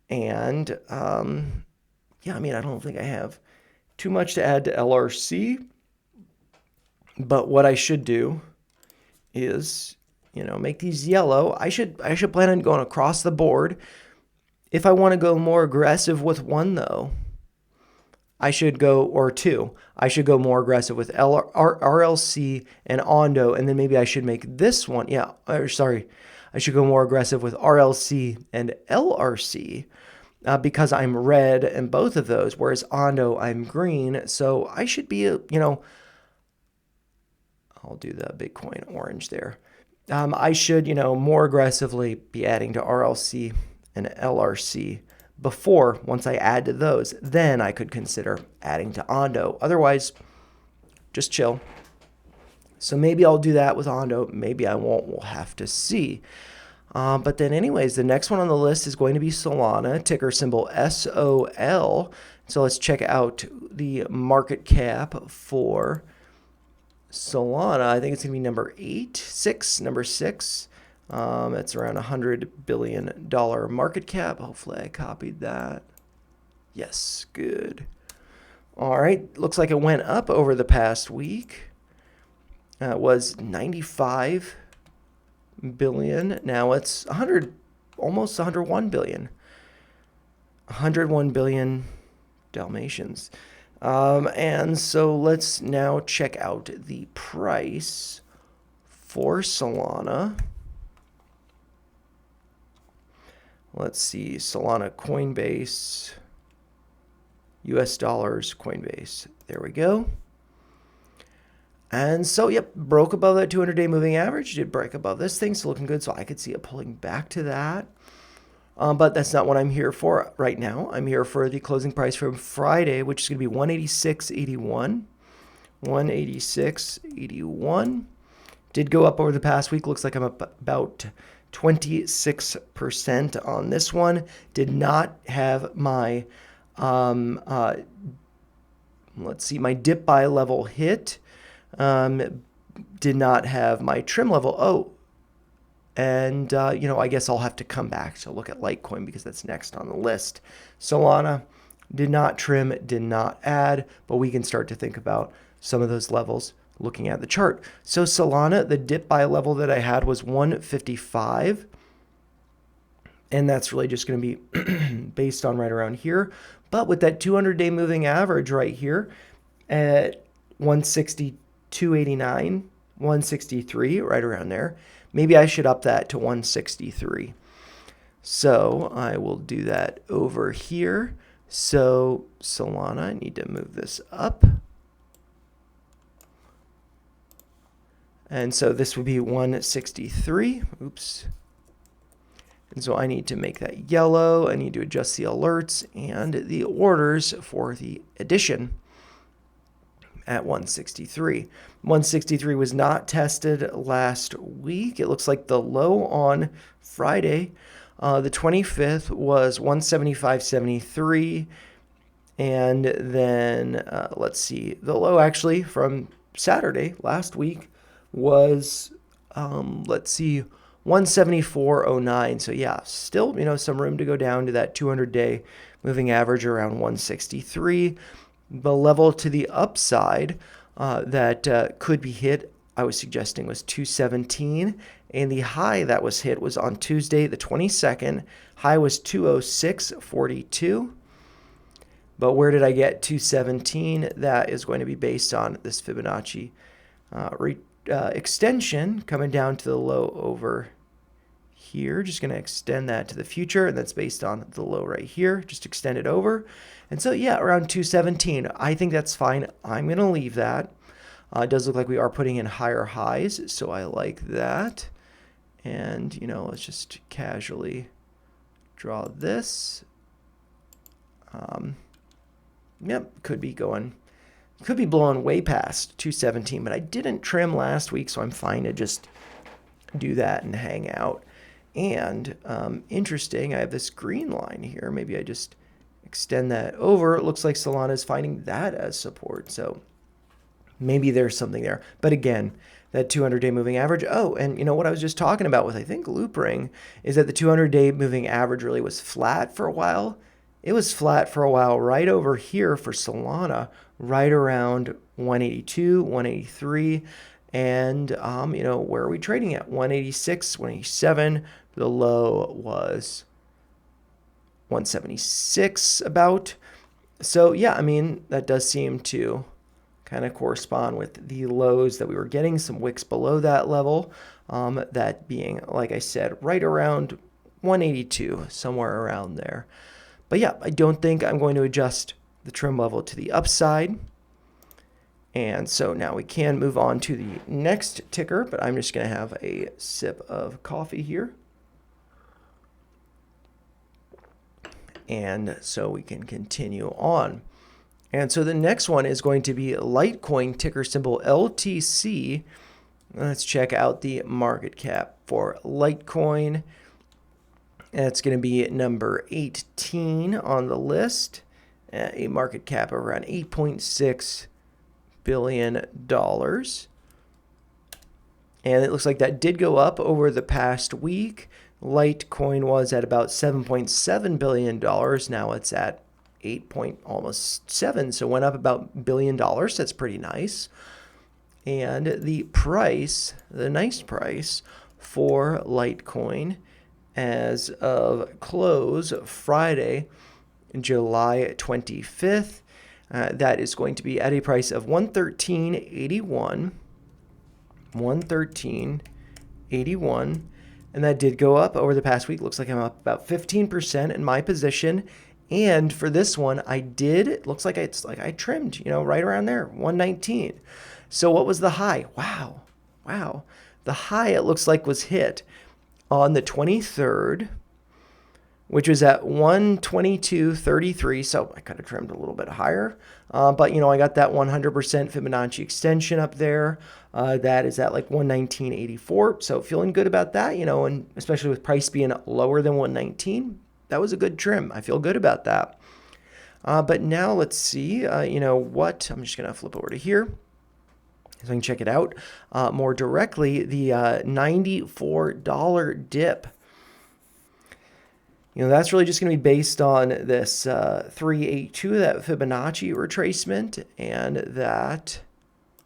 And, yeah, I mean, I don't think I have too much to add to LRC, but what I should do is, make these yellow. I should plan on going across the board. If I want to go more aggressive with one, though, I should go, or two, I should go more aggressive with RLC and Ondo, and then maybe I should make this one. Yeah, sorry. I should go more aggressive with RLC and LRC because I'm red in both of those, whereas Ondo, I'm green. So I should be, I'll do the Bitcoin orange there. I should, more aggressively be adding to RLC and LRC before, once I add to those, then I could consider adding to Ondo. Otherwise, just chill. So maybe I'll do that with Ondo. Maybe I won't. We'll have to see. But then anyways, the next one on the list is going to be Solana, ticker symbol SOL. So let's check out the market cap for Solana. I think it's going to be number 6. It's around $100 billion market cap. Hopefully I copied that. Yes, good. All right, looks like it went up over the past week. It was 95 billion. Now it's 100, almost 101 billion. 101 billion Dalmatians. And so let's now check out the price for Solana. Let's see, Solana Coinbase, US dollars, Coinbase. There we go. And so, yep, broke above that 200-day moving average. Did break above this thing, so looking good. So I could see it pulling back to that. But that's not what I'm here for right now. I'm here for the closing price from Friday, which is going to be 186.81. 186.81. Did go up over the past week. Looks like I'm up about 26% on this one. Did not have my, let's see, my dip buy level hit. Did not have my trim level. Oh, and, I guess I'll have to come back to look at Litecoin because that's next on the list. Solana did not trim, did not add, but we can start to think about some of those levels looking at the chart. So Solana, the dip buy level that I had was 155. And that's really just going to be based on right around here. But with that 200-day moving average right here at 162.89, 163, right around there, maybe I should up that to 163. So I will do that over here. So Solana, I need to move this up. And so this would be 163. Oops. And so I need to make that yellow. I need to adjust the alerts and the orders for the addition at 163. 163 was not tested last week. It looks like the low on Friday, the 25th, was 175.73. And then let's see, the low actually from Saturday last week was, let's see, 174.09. So yeah, still, some room to go down to that 200-day moving average around 163. The level to the upside that could be hit, I was suggesting, was 217. And the high that was hit was on Tuesday, the 22nd. High was 206.42. But where did I get 217? That is going to be based on this Fibonacci extension coming down to the low over here. Just going to extend that to the future, and that's based on the low right here. Just extend it over. And so, yeah, around 217. I think that's fine. I'm going to leave that. It does look like we are putting in higher highs, so I like that. And, you know, let's just casually draw this. Yep, could be blowing way past 217, but I didn't trim last week, so I'm fine to just do that and hang out. And interesting, I have this green line here. Maybe I just extend that over. It looks like Solana is finding that as support, so maybe there's something there. But again, that 200-day moving average. Oh, and you know what I was just talking about with, I think, Loopring, is that the 200-day moving average really was flat for a while. It was flat for a while right over here for Solana, right around 182, 183. And, you know, where are we trading at? 186, 187. The low was 176 about. So, yeah, I mean, that does seem to kind of correspond with the lows that we were getting, some wicks below that level. That being, like I said, right around 182, somewhere around there. But yeah, I don't think I'm going to adjust the trim level to the upside. And so now we can move on to the next ticker, but I'm just going to have a sip of coffee here. And so we can continue on. And so the next one is going to be Litecoin, ticker symbol LTC. Let's check out the market cap for Litecoin. It's going to be number 18 on the list, a market cap of around $8.6 billion. And it looks like that did go up over the past week. Litecoin was at about $7.7 billion. Now it's at almost 7, so went up about $1 billion. That's pretty nice. And the price, the nice price for Litecoin as of close Friday, July 25th, that is going to be at a price of $113.81. $113.81. And that did go up over the past week. Looks like I'm up about 15% in my position. And for this one, it looks like I trimmed, you know, right around there, 119. So what was the high? Wow. The high, it looks like, was hit on the 23rd, which was at 122.33. So I could have trimmed a little bit higher. But, you know, I got that 100% Fibonacci extension up there. That is at like 119.84. So feeling good about that, you know, and especially with price being lower than 119, that was a good trim. I feel good about that. But now let's see, you know what, I'm just going to flip over to here so I can check it out more directly. The $94 dip. You know, that's really just going to be based on this 382, that Fibonacci retracement, and that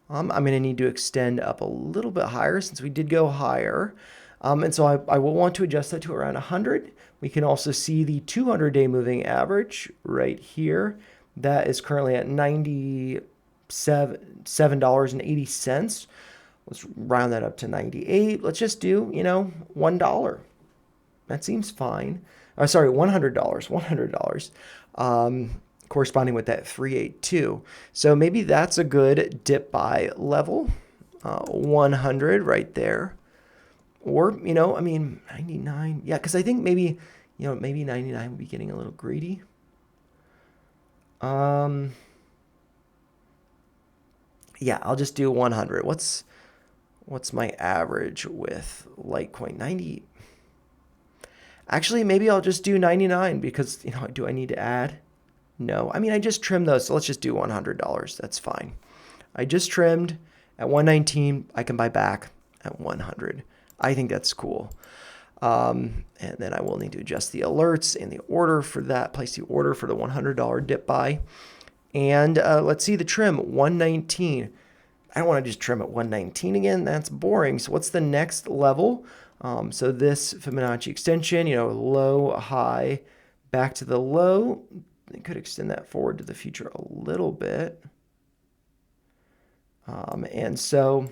I'm going to need to extend up a little bit higher since we did go higher. And so I will want to adjust that to around 100. We can also see the 200-day moving average right here. That is currently at $97.80. Let's round that up to 98. Let's just do, you know, $1. That seems fine. Sorry, $100. $100. Corresponding with that 382. So maybe that's a good dip buy level. 100 right there. Or, you know, I mean, 99. Yeah, because I think maybe, you know, maybe 99 would be getting a little greedy. Yeah, I'll just do 100. What's my average with Litecoin? 90. Actually, maybe I'll just do 99 because, you know, do I need to add? No. I mean, I just trimmed those, so let's just do $100. That's fine. I just trimmed at 119. I can buy back at 100. I think that's cool. And then I will need to adjust the alerts and the order for that, place the order for the $100 dip buy. And let's see the trim, 119. I don't want to just trim at 119 again. That's boring. So what's the next level? So this Fibonacci extension, low, high, back to the low. I could extend that forward to the future a little bit. And so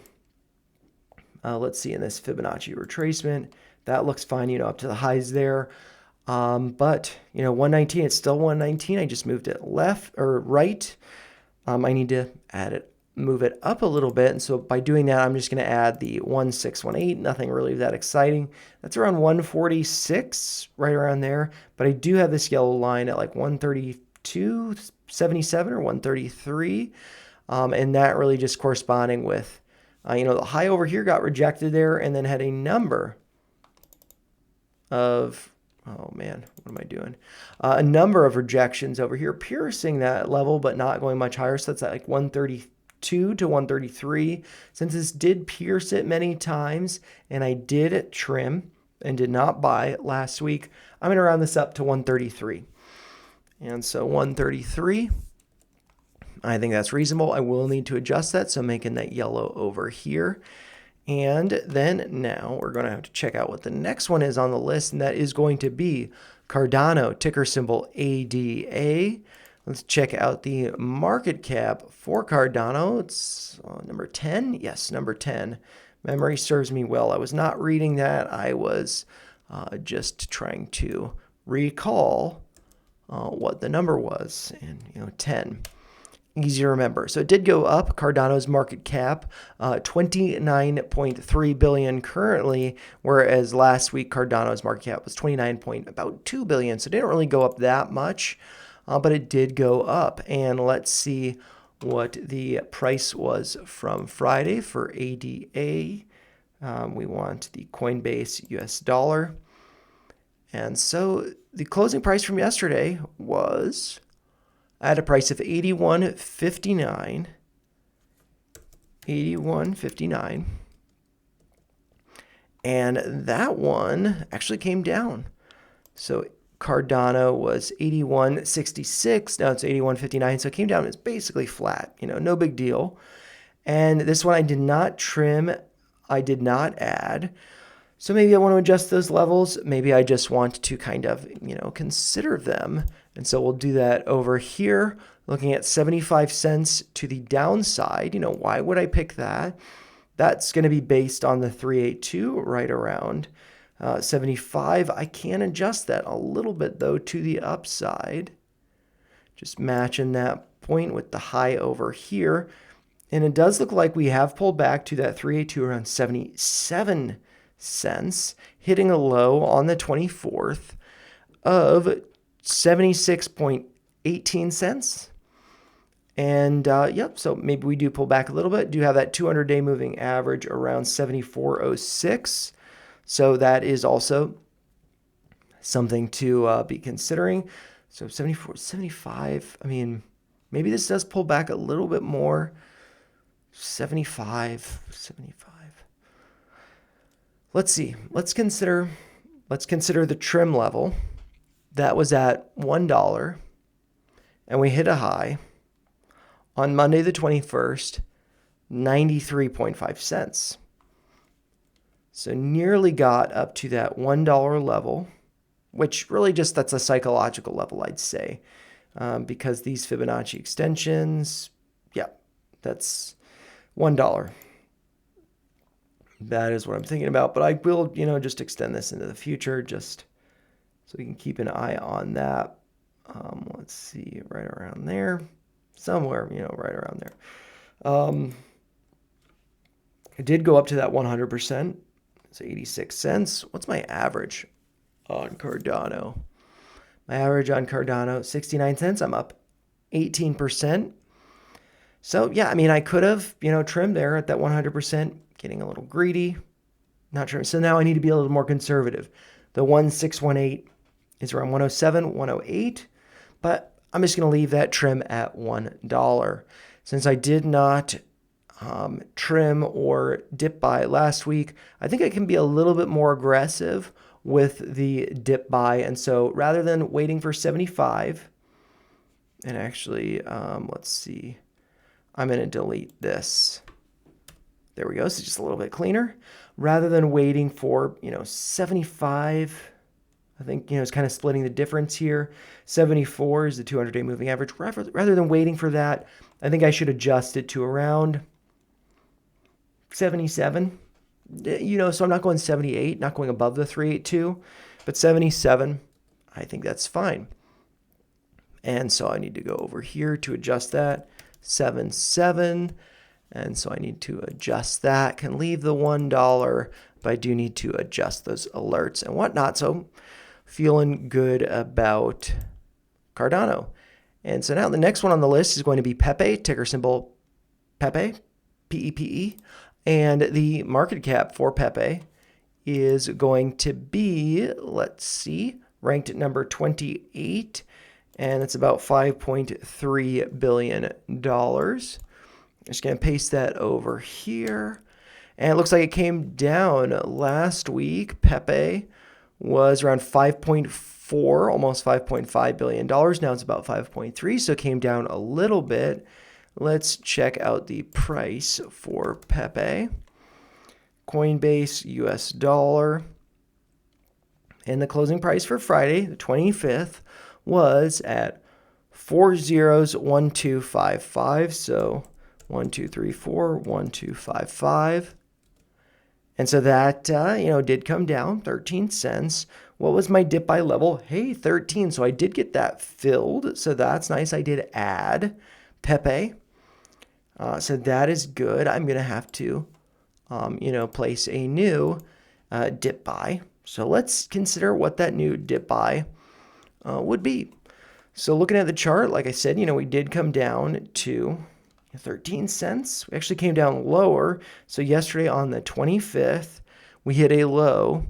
let's see in this Fibonacci retracement, that looks fine, up to the highs there. But 119, it's still 119. I just moved it left or right. I need to move it up a little bit. And so by doing that, I'm just going to add the 1618, nothing really that exciting. That's around 146, right around there. But I do have this yellow line at like 132.77 or 133. And that really just corresponding with, the high over here got rejected there and then had a number of, oh man, what am I doing? A number of rejections over here, piercing that level, but not going much higher. So that's at like 132 to 133. Since this did pierce it many times and I did trim and did not buy last week, I'm going to round this up to 133. And so 133, I think that's reasonable. I will need to adjust that, so making that yellow over here. And then now we're going to have to check out what the next one is on the list, and that is going to be Cardano, ticker symbol ADA. Let's check out the market cap for Cardano. It's number 10. Yes, number 10. Memory serves me well. I was not reading that. I was just trying to recall what the number was, and 10. Easy to remember. So it did go up. Cardano's market cap, 29.3 billion currently, whereas last week Cardano's market cap was 29.2 billion. So it didn't really go up that much, but it did go up. And let's see what the price was from Friday for ADA. We want the Coinbase US dollar. And so the closing price from yesterday was at a price of 81.59. 81.59. And that one actually came down. So Cardano was 81.66. Now it's 81.59. So it came down. It's basically flat. No big deal. And this one I did not trim. I did not add. So maybe I want to adjust those levels. Maybe I just want to kind of, consider them. And so we'll do that over here, looking at 75 cents to the downside. Why would I pick that? That's going to be based on the 382 right around 75. I can adjust that a little bit, though, to the upside. Just matching that point with the high over here. And it does look like we have pulled back to that 382 around 77 cents, hitting a low on the 24th of 76.18 cents. And yep, so maybe we do pull back a little bit. Do have that 200-day moving average around 74.06. So that is also something to be considering. So 74, 75, I mean, maybe this does pull back a little bit more. 75. Let's see. Let's consider the trim level. That was at $1, and we hit a high on Monday the 21st, 93.5 cents. So nearly got up to that $1 level, which really just that's a psychological level, I'd say, because these Fibonacci extensions, yeah, that's $1. That is what I'm thinking about, but I will, just extend this into the future, just so we can keep an eye on that. Let's see, right around there, somewhere, right around there. It did go up to that 100%. It's 86 cents. What's my average on Cardano? My average on Cardano, 69 cents. I'm up 18%. So yeah, I mean, I could have, trimmed there at that 100%, getting a little greedy, not sure. So now I need to be a little more conservative. The 1618 is around 107, 108, but I'm just going to leave that trim at $1. Since I did not trim or dip buy last week, I think I can be a little bit more aggressive with the dip buy. And so rather than waiting for 75, and actually, let's see, I'm going to delete this. There we go. So just a little bit cleaner. Rather than waiting for, 75, I think, it's kind of splitting the difference here. 74 is the 200-day moving average. Rather than waiting for that, I think I should adjust it to around 77. So I'm not going 78, not going above the 382, but 77, I think that's fine. And so I need to go over here to adjust that. 77. And so I need to adjust that. Can leave the $1, but I do need to adjust those alerts and whatnot. So feeling good about Cardano. And so now the next one on the list is going to be Pepe, ticker symbol Pepe, P-E-P-E. And the market cap for Pepe is going to be, let's see, ranked at number 28. And it's about $5.3 billion. I'm just going to paste that over here. And it looks like it came down last week. Pepe was around 5.4, almost $5.5 billion. Now it's about 5.3, so it came down a little bit. Let's check out the price for Pepe. Coinbase, US dollar. And the closing price for Friday, the 25th, was at 401255. So 1234, 1255. And so that, did come down 13 cents. What was my dip buy level? Hey, 13. So I did get that filled. So that's nice. I did add Pepe. So that is good. I'm going to have to, place a new dip buy. So let's consider what that new dip buy would be. So looking at the chart, like I said, we did come down to 13 cents. We actually came down lower. So yesterday on the 25th, we hit a low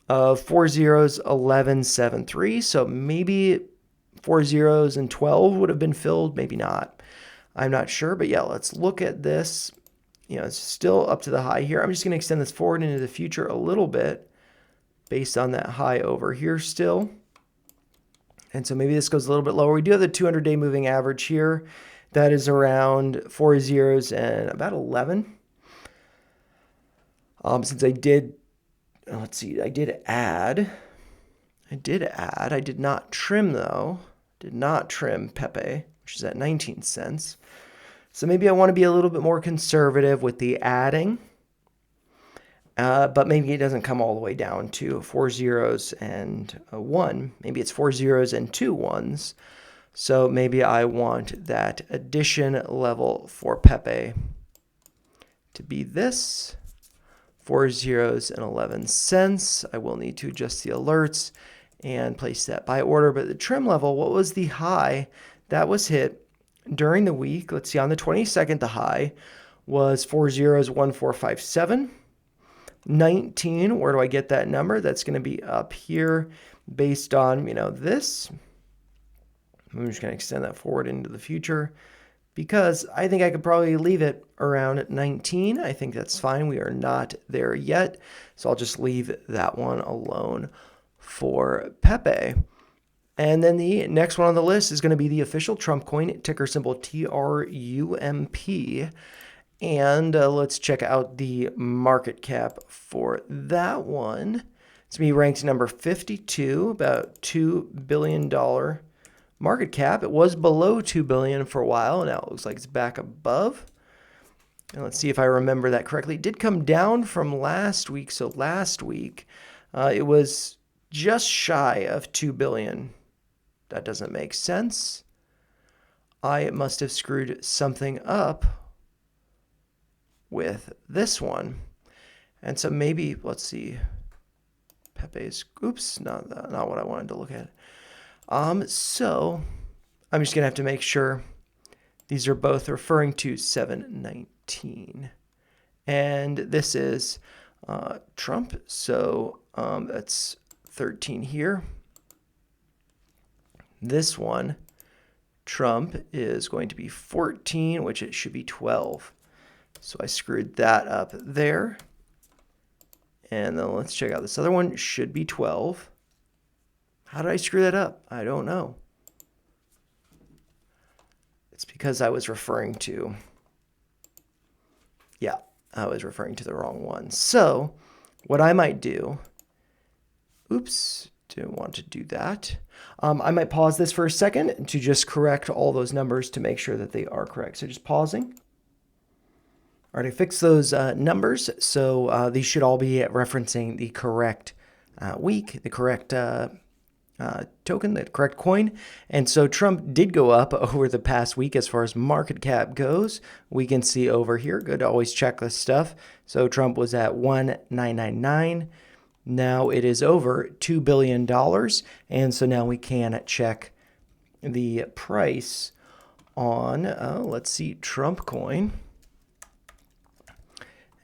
of 1173. So maybe 40s and 12 would have been filled, maybe not. I'm not sure, but yeah, let's look at this. It's still up to the high here. I'm just going to extend this forward into the future a little bit based on that high over here still. And so maybe this goes a little bit lower. We do have the 200-day moving average here. That is around 40s and about 11. Since I did, let's see, I did not trim though. Did not trim Pepe, which is at 19 cents. So maybe I want to be a little bit more conservative with the adding. But maybe it doesn't come all the way down to 40s and a 1. Maybe it's 40s and 2 1s. So maybe I want that addition level for Pepe to be this, 40s and 11 cents. I will need to adjust the alerts and place that by order. But the trim level, what was the high that was hit during the week? Let's see, on the 22nd, the high was 401457. 19, where do I get that number? That's going to be up here based on, this. I'm just going to extend that forward into the future because I think I could probably leave it around 19. I think that's fine. We are not there yet. So I'll just leave that one alone for Pepe. And then the next one on the list is going to be the official Trump coin, ticker symbol TRUMP. And let's check out the market cap for that one. It's going to be ranked number 52, about $2 billion market cap. It was below $2 billion for a while. Now it looks like it's back above. And let's see if I remember that correctly. It did come down from last week. So last week, it was just shy of $2 billion. That doesn't make sense. I must have screwed something up with this one. And so maybe, let's see, Pepe's, oops, not what I wanted to look at. So I'm just going to have to make sure these are both referring to 719. And this is Trump. So that's 13 here. This one, Trump, is going to be 14, which it should be 12. So I screwed that up there. And then let's check out this other one. Should be 12. How did I screw that up? I don't know. It's because I was referring to, yeah, I was referring to the wrong one. So what I might do, oops, didn't want to do that. I might pause this for a second to just correct all those numbers to make sure that they are correct. So just pausing. All right, I fixed those numbers. So these should all be referencing the correct week, the correct token, the correct coin. And so Trump did go up over the past week as far as market cap goes. We can see over here, good to always check this stuff. So Trump was at 1,999. Now it is over $2 billion. And so now we can check the price on, let's see, Trump coin.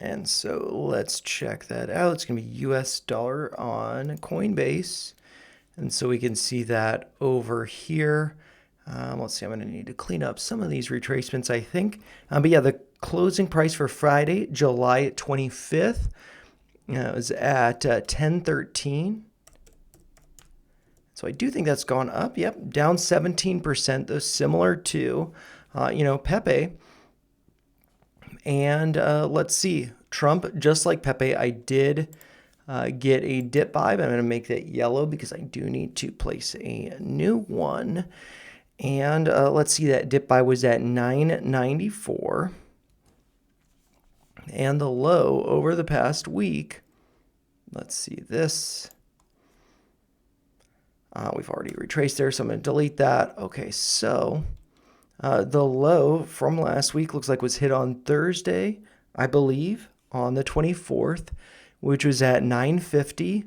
And so let's check that out. It's going to be US dollar on Coinbase. And so we can see that over here. Let's see, I'm going to need to clean up some of these retracements, I think. But yeah, the closing price for Friday, July 25th, is at 10.13. So I do think that's gone up. Yep, down 17%, though similar to, Pepe. And let's see, Trump, just like Pepe, I did get a dip buy, but I'm going to make that yellow because I do need to place a new one. And let's see, that dip buy was at 994. And the low over the past week, let's see this. We've already retraced there, so I'm going to delete that. Okay, so the low from last week looks like was hit on Thursday, I believe, on the 24th. Which was at 950.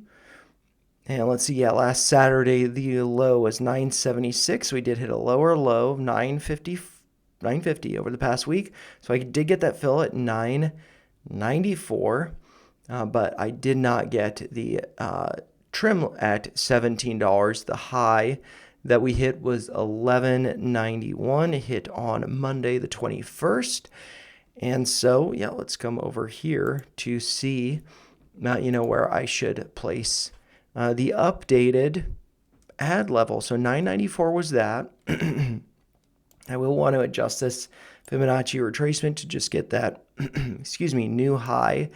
And let's see, yeah, last Saturday, the low was 976. We did hit a lower low of 950 over the past week. So I did get that fill at 994, but I did not get the trim at $17. The high that we hit was 1191, hit on Monday, the 21st. And so, yeah, let's come over here to see where I should place the updated ad level. So 994 was that. I will want to adjust this Fibonacci retracement to just get that, new high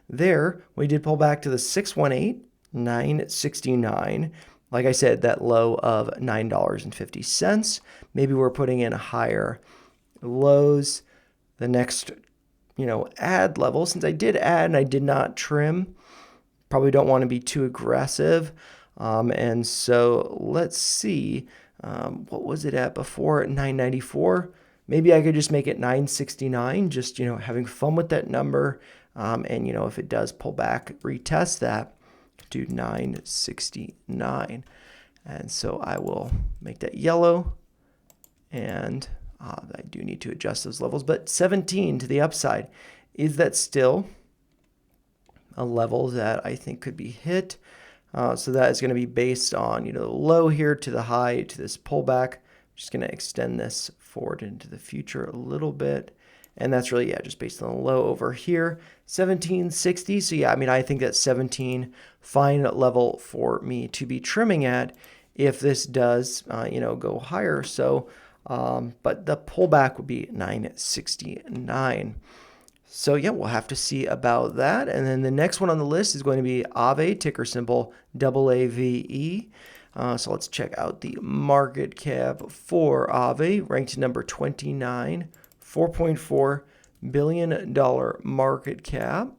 there. We did pull back to the 618, 969. Like I said, that low of $9.50. Maybe we're putting in higher lows. The next ad level, since I did add and I did not trim, probably don't want to be too aggressive. And so let's see, what was it at before at 994? Maybe I could just make it 969, just, having fun with that number. And, if it does pull back, retest that to 969. And so I will make that yellow, and I do need to adjust those levels, but 17 to the upside. Is that still a level that I think could be hit? So that is going to be based on, the low here to the high to this pullback. I'm just going to extend this forward into the future a little bit. And that's really, just based on the low over here, 1760. So yeah, I think that's 17 fine level for me to be trimming at if this does, go higher. So, but the pullback would be 969. So yeah, we'll have to see about that. And then the next one on the list is going to be Aave, ticker symbol AAVE. So let's check out the market cap for Aave, ranked number 29, $4.4 billion market cap.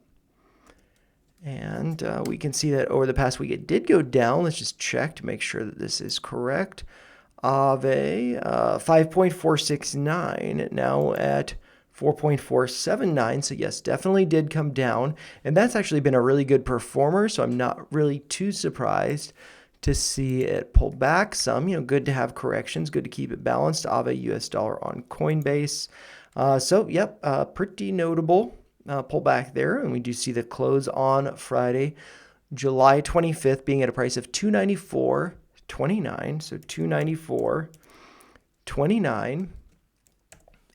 And we can see that over the past week it did go down. Let's just check to make sure that this is correct. Aave, 5.469, now at 4.479. So yes, definitely did come down. And that's actually been a really good performer. So I'm not really too surprised to see it pull back some. Good to have corrections, good to keep it balanced. Aave US dollar on Coinbase. So yep, pretty notable pullback there. And we do see the close on Friday, July 25th, being at a price of $294.29. So $294.29.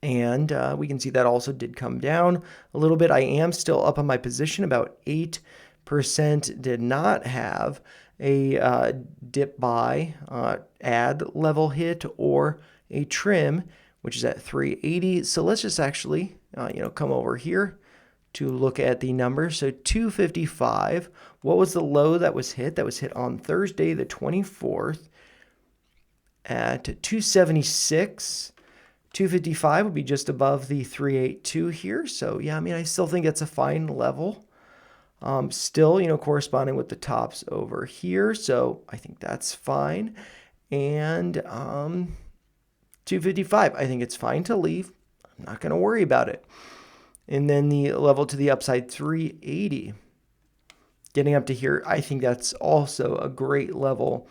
And we can see that also did come down a little bit. I am still up on my position, about 8 did not have a dip buy, add level hit, or a trim, which is at 380. So let's just actually, come over here to look at the numbers. So 255, what was the low that was hit? That was hit on Thursday, the 24th at 276. 255 would be just above the 382 here. So yeah, I mean, I still think it's a fine level. Still, corresponding with the tops over here. So I think that's fine. And 255, I think it's fine to leave. I'm not going to worry about it. And then the level to the upside, 380. Getting up to here, I think that's also a great level,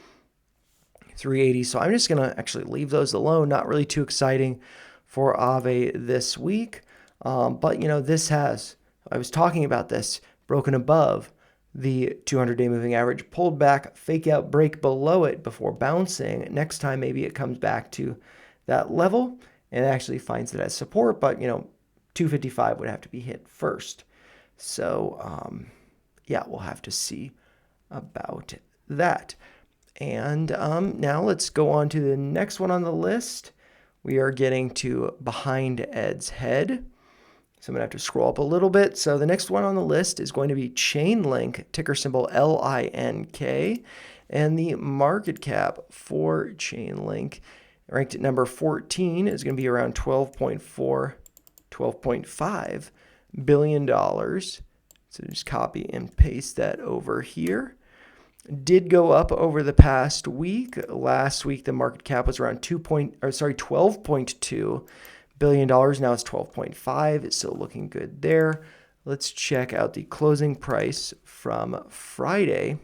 380. So I'm just going to actually leave those alone. Not really too exciting for Aave this week. But, this has, I was talking about this, broken above the 200-day moving average, pulled back, fake out, break below it before bouncing. Next time, maybe it comes back to that level and actually finds it as support. But, 255 would have to be hit first. So, yeah, we'll have to see about that. And now let's go on to the next one on the list. We are getting to behind Ed's head. So I'm going to have to scroll up a little bit. So the next one on the list is going to be Chainlink, ticker symbol LINK. And the market cap for Chainlink, ranked at number 14, is going to be around $12.5 billion. So just copy and paste that over here. Did go up over the past week. Last week, the market cap was around $12.2 billion. Now it's 12.5. It's still looking good there. Let's check out the closing price from Friday.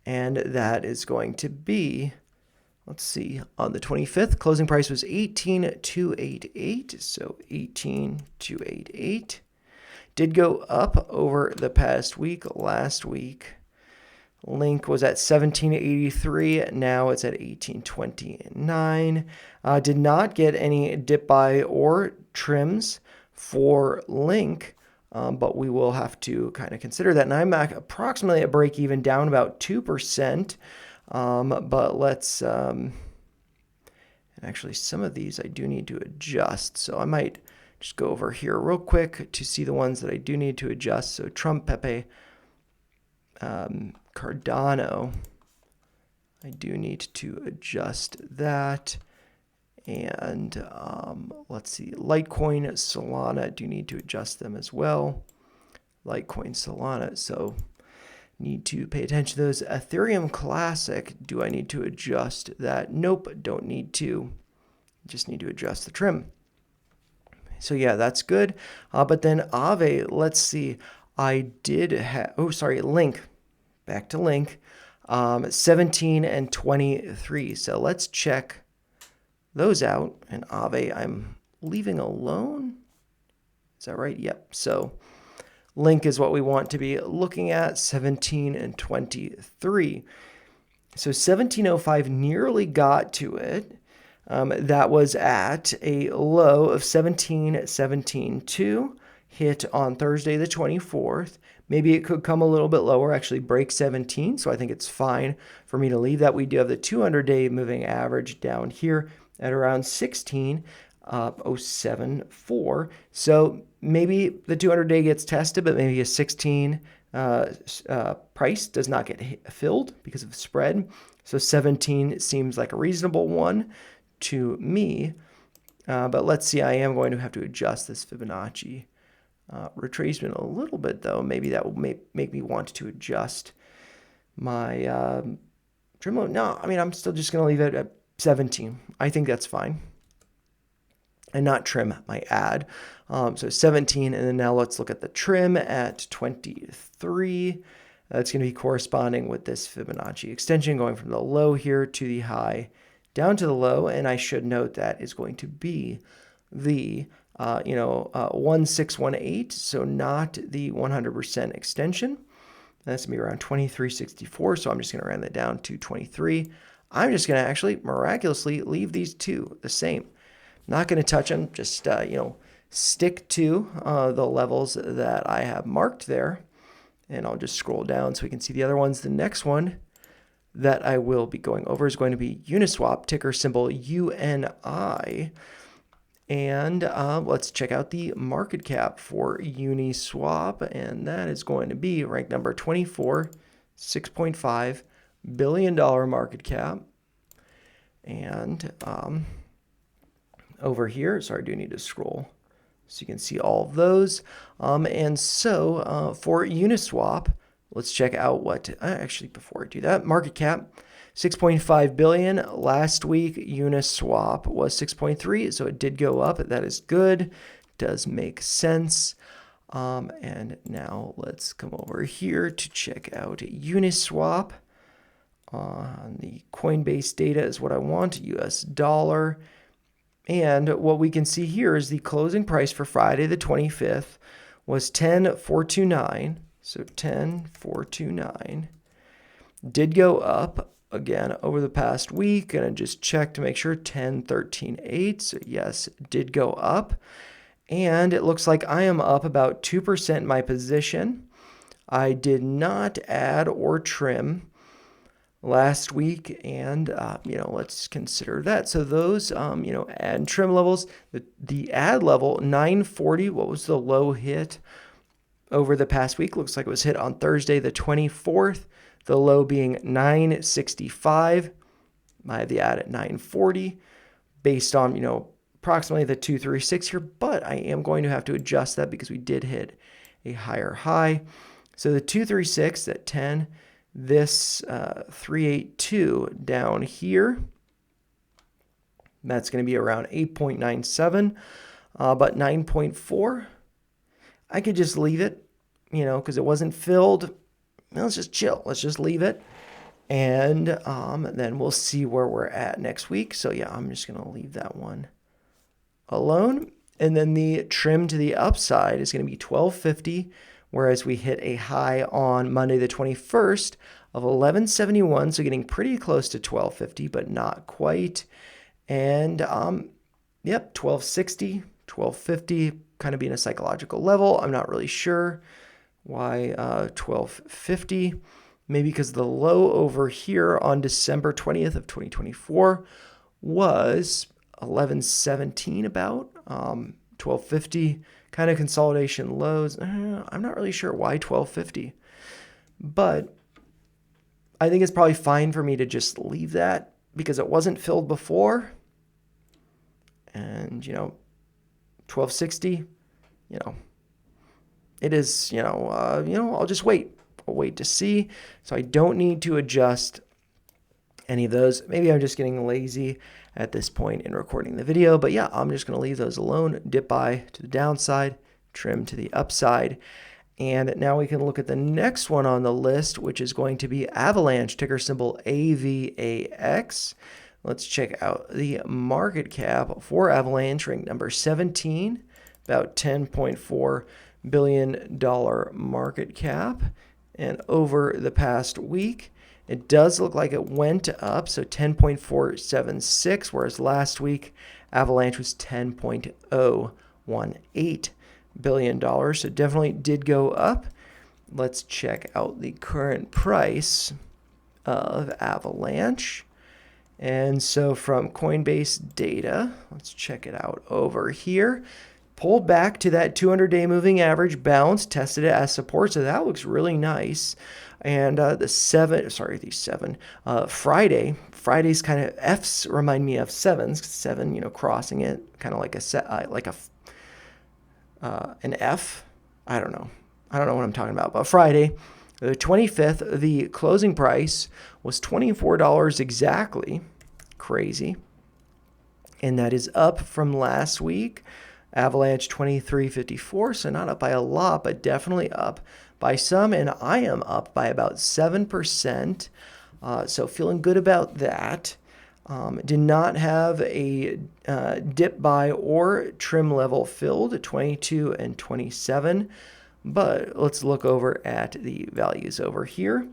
And that is going to be, let's see, on the 25th, closing price was 18,288. So 18,288. Did go up over the past week. Last week, Link was at 1783. Now it's at 1829. Did not get any dip buy or trims for Link, but we will have to kind of consider that. And I'm at approximately a break even, down about 2%. But let's, and actually some of these I do need to adjust. So I might just go over here real quick to see the ones that I do need to adjust. So Pepe, Cardano, I do need to adjust that. And let's see, Litecoin, Solana, I do need to adjust them as well. Litecoin, Solana, so need to pay attention to those. Ethereum Classic, do I need to adjust that? Nope, don't need to. Just need to adjust the trim. So yeah, that's good. But then Aave, let's see. I did have, Link. Back to Link. 17 and 23. So let's check those out. And Aave, I'm leaving alone. Is that right? Yep. So Link is what we want to be looking at. 17 and 23. So 1705 nearly got to it. That was at a low of 17.172, hit on Thursday the 24th. Maybe it could come a little bit lower, actually break 17, so I think it's fine for me to leave that. We do have the 200-day moving average down here at around 16.074. So maybe the 200-day gets tested, but maybe a 16 price does not get filled because of the spread. So 17 seems like a reasonable one to me, but let's see. I am going to have to adjust this Fibonacci retracement a little bit, though. Maybe that will make me want to adjust my trim load. No, I mean, I'm still just going to leave it at 17. I think that's fine, and not trim my ad. So 17, and then now let's look at the trim at 23. That's going to be corresponding with this Fibonacci extension going from the low here to the high, down to the low, and I should note that is going to be the 1618, so not the 100% extension. That's going to be around 2364, so I'm just going to round that down to 23. I'm just going to actually miraculously leave these two the same. Not going to touch them, just stick to the levels that I have marked there. And I'll just scroll down so we can see the other ones. The next one that I will be going over is going to be Uniswap, ticker symbol UNI. And let's check out the market cap for Uniswap. And that is going to be rank number 24, $6.5 billion market cap. And over here, sorry, I do need to scroll so you can see all of those. And so for Uniswap, let's check out what, actually before I do that, market cap, 6.5 billion. Last week, Uniswap was 6.3, so it did go up. That is good. Does make sense. And now let's come over here to check out Uniswap. The Coinbase data is what I want, US dollar. And what we can see here is the closing price for Friday the 25th was 10,429. So 10,429 did go up again over the past week. And I just checked to make sure 10,13.8. So yes, it did go up. And it looks like I am up about 2% in my position. I did not add or trim last week, and let's consider that. So those add and trim levels, the add level 940, what was the low hit over the past week? Looks like it was hit on Thursday the 24th, the low being 965. I have the add at 940 based on approximately the 236 here, but I am going to have to adjust that because we did hit a higher high. So the 236 at 10, this 382 down here, that's going to be around 8.97, but 9.4, I could just leave it, because it wasn't filled. Let's just chill. Let's just leave it. And then we'll see where we're at next week. So yeah, I'm just going to leave that one alone. And then the trim to the upside is going to be 1250, whereas we hit a high on Monday the 21st of 1171, so getting pretty close to 1250, but not quite. And 1260, 1250, kind of being a psychological level. I'm not really sure why 1250. Maybe because the low over here on December 20th of 2024 was 1117 about. 1250 kind of consolidation lows. I'm not really sure why 1250, but I think it's probably fine for me to just leave that because it wasn't filled before. And 1260, it is, I'll just wait. I'll wait to see. So I don't need to adjust any of those. Maybe I'm just getting lazy at this point in recording the video, but yeah, I'm just going to leave those alone, dip by to the downside, trim to the upside. And now we can look at the next one on the list, which is going to be Avalanche, ticker symbol AVAX. Let's check out the market cap for Avalanche, rank number 17, about $10.4 billion market cap. And over the past week, it does look like it went up, so 10.476, whereas last week Avalanche was $10.018 billion. So definitely did go up. Let's check out the current price of Avalanche. And so from Coinbase data, let's check it out over here. Pulled back to that 200-day moving average, bounced, tested it as support, so that looks really nice. And Friday's kind of F's remind me of sevens, 7, crossing it, kind of like an F. I don't know what I'm talking about. But Friday, the 25th, the closing price was $24 exactly. Crazy. And that is up from last week. Avalanche 23.54, so not up by a lot, but definitely up by some, and I am up by about 7%, so feeling good about that. Did not have a dip buy or trim level filled at 22 and 27, but let's look over at the values over here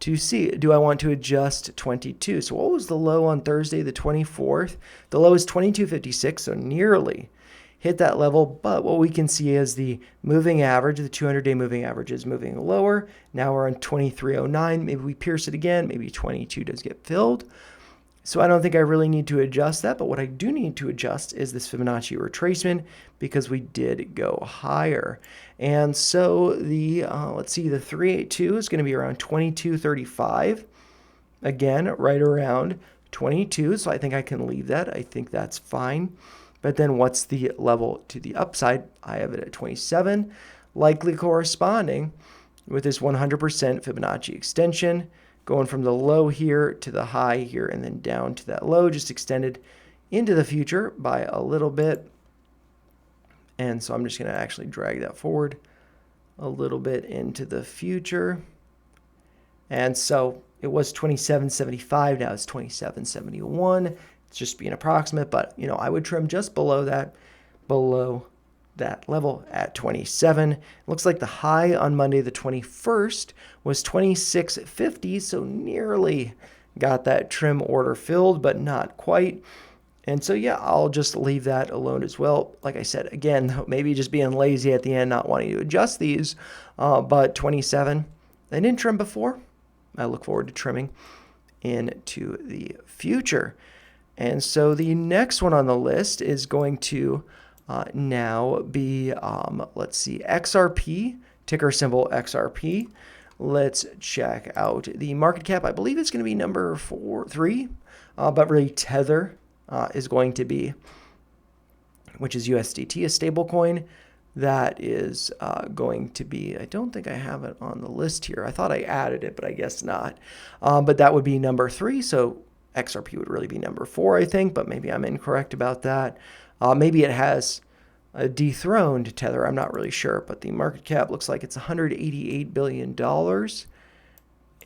to see, do I want to adjust 22? So what was the low on Thursday the 24th? The low is 22.56, so nearly hit that level, but what we can see is the moving average, the 200-day moving average is moving lower. Now we're on 2309. Maybe we pierce it again. Maybe 22 does get filled. So I don't think I really need to adjust that, but what I do need to adjust is this Fibonacci retracement because we did go higher. And so the, let's see, the 382 is going to be around 2235. Again, right around 22, so I think I can leave that. I think that's fine. But then what's the level to the upside? I have it at 27, likely corresponding with this 100% Fibonacci extension, going from the low here to the high here and then down to that low, just extended into the future by a little bit. And so I'm just going to actually drag that forward a little bit into the future. And so it was 27.75, now it's 27.71. It's just being approximate, but you know, I would trim just below that level at 27. It looks like the high on Monday the 21st was 26.50, so nearly got that trim order filled, but not quite. And so yeah, I'll just leave that alone as well. Like I said, again, maybe just being lazy at the end, not wanting to adjust these, but 27, I didn't trim before. I look forward to trimming into the future. And so the next one on the list is going to now be, let's see, XRP, ticker symbol XRP. Let's check out the market cap. I believe it's going to be number 3, but really Tether is going to be, which is USDT, a stable coin. That is going to be, I don't think I have it on the list here. I thought I added it, but I guess not. But that would be number 3. So XRP would really be number 4, I think, but maybe I'm incorrect about that. Maybe it has dethroned Tether. I'm not really sure, but the market cap looks like it's $188 billion.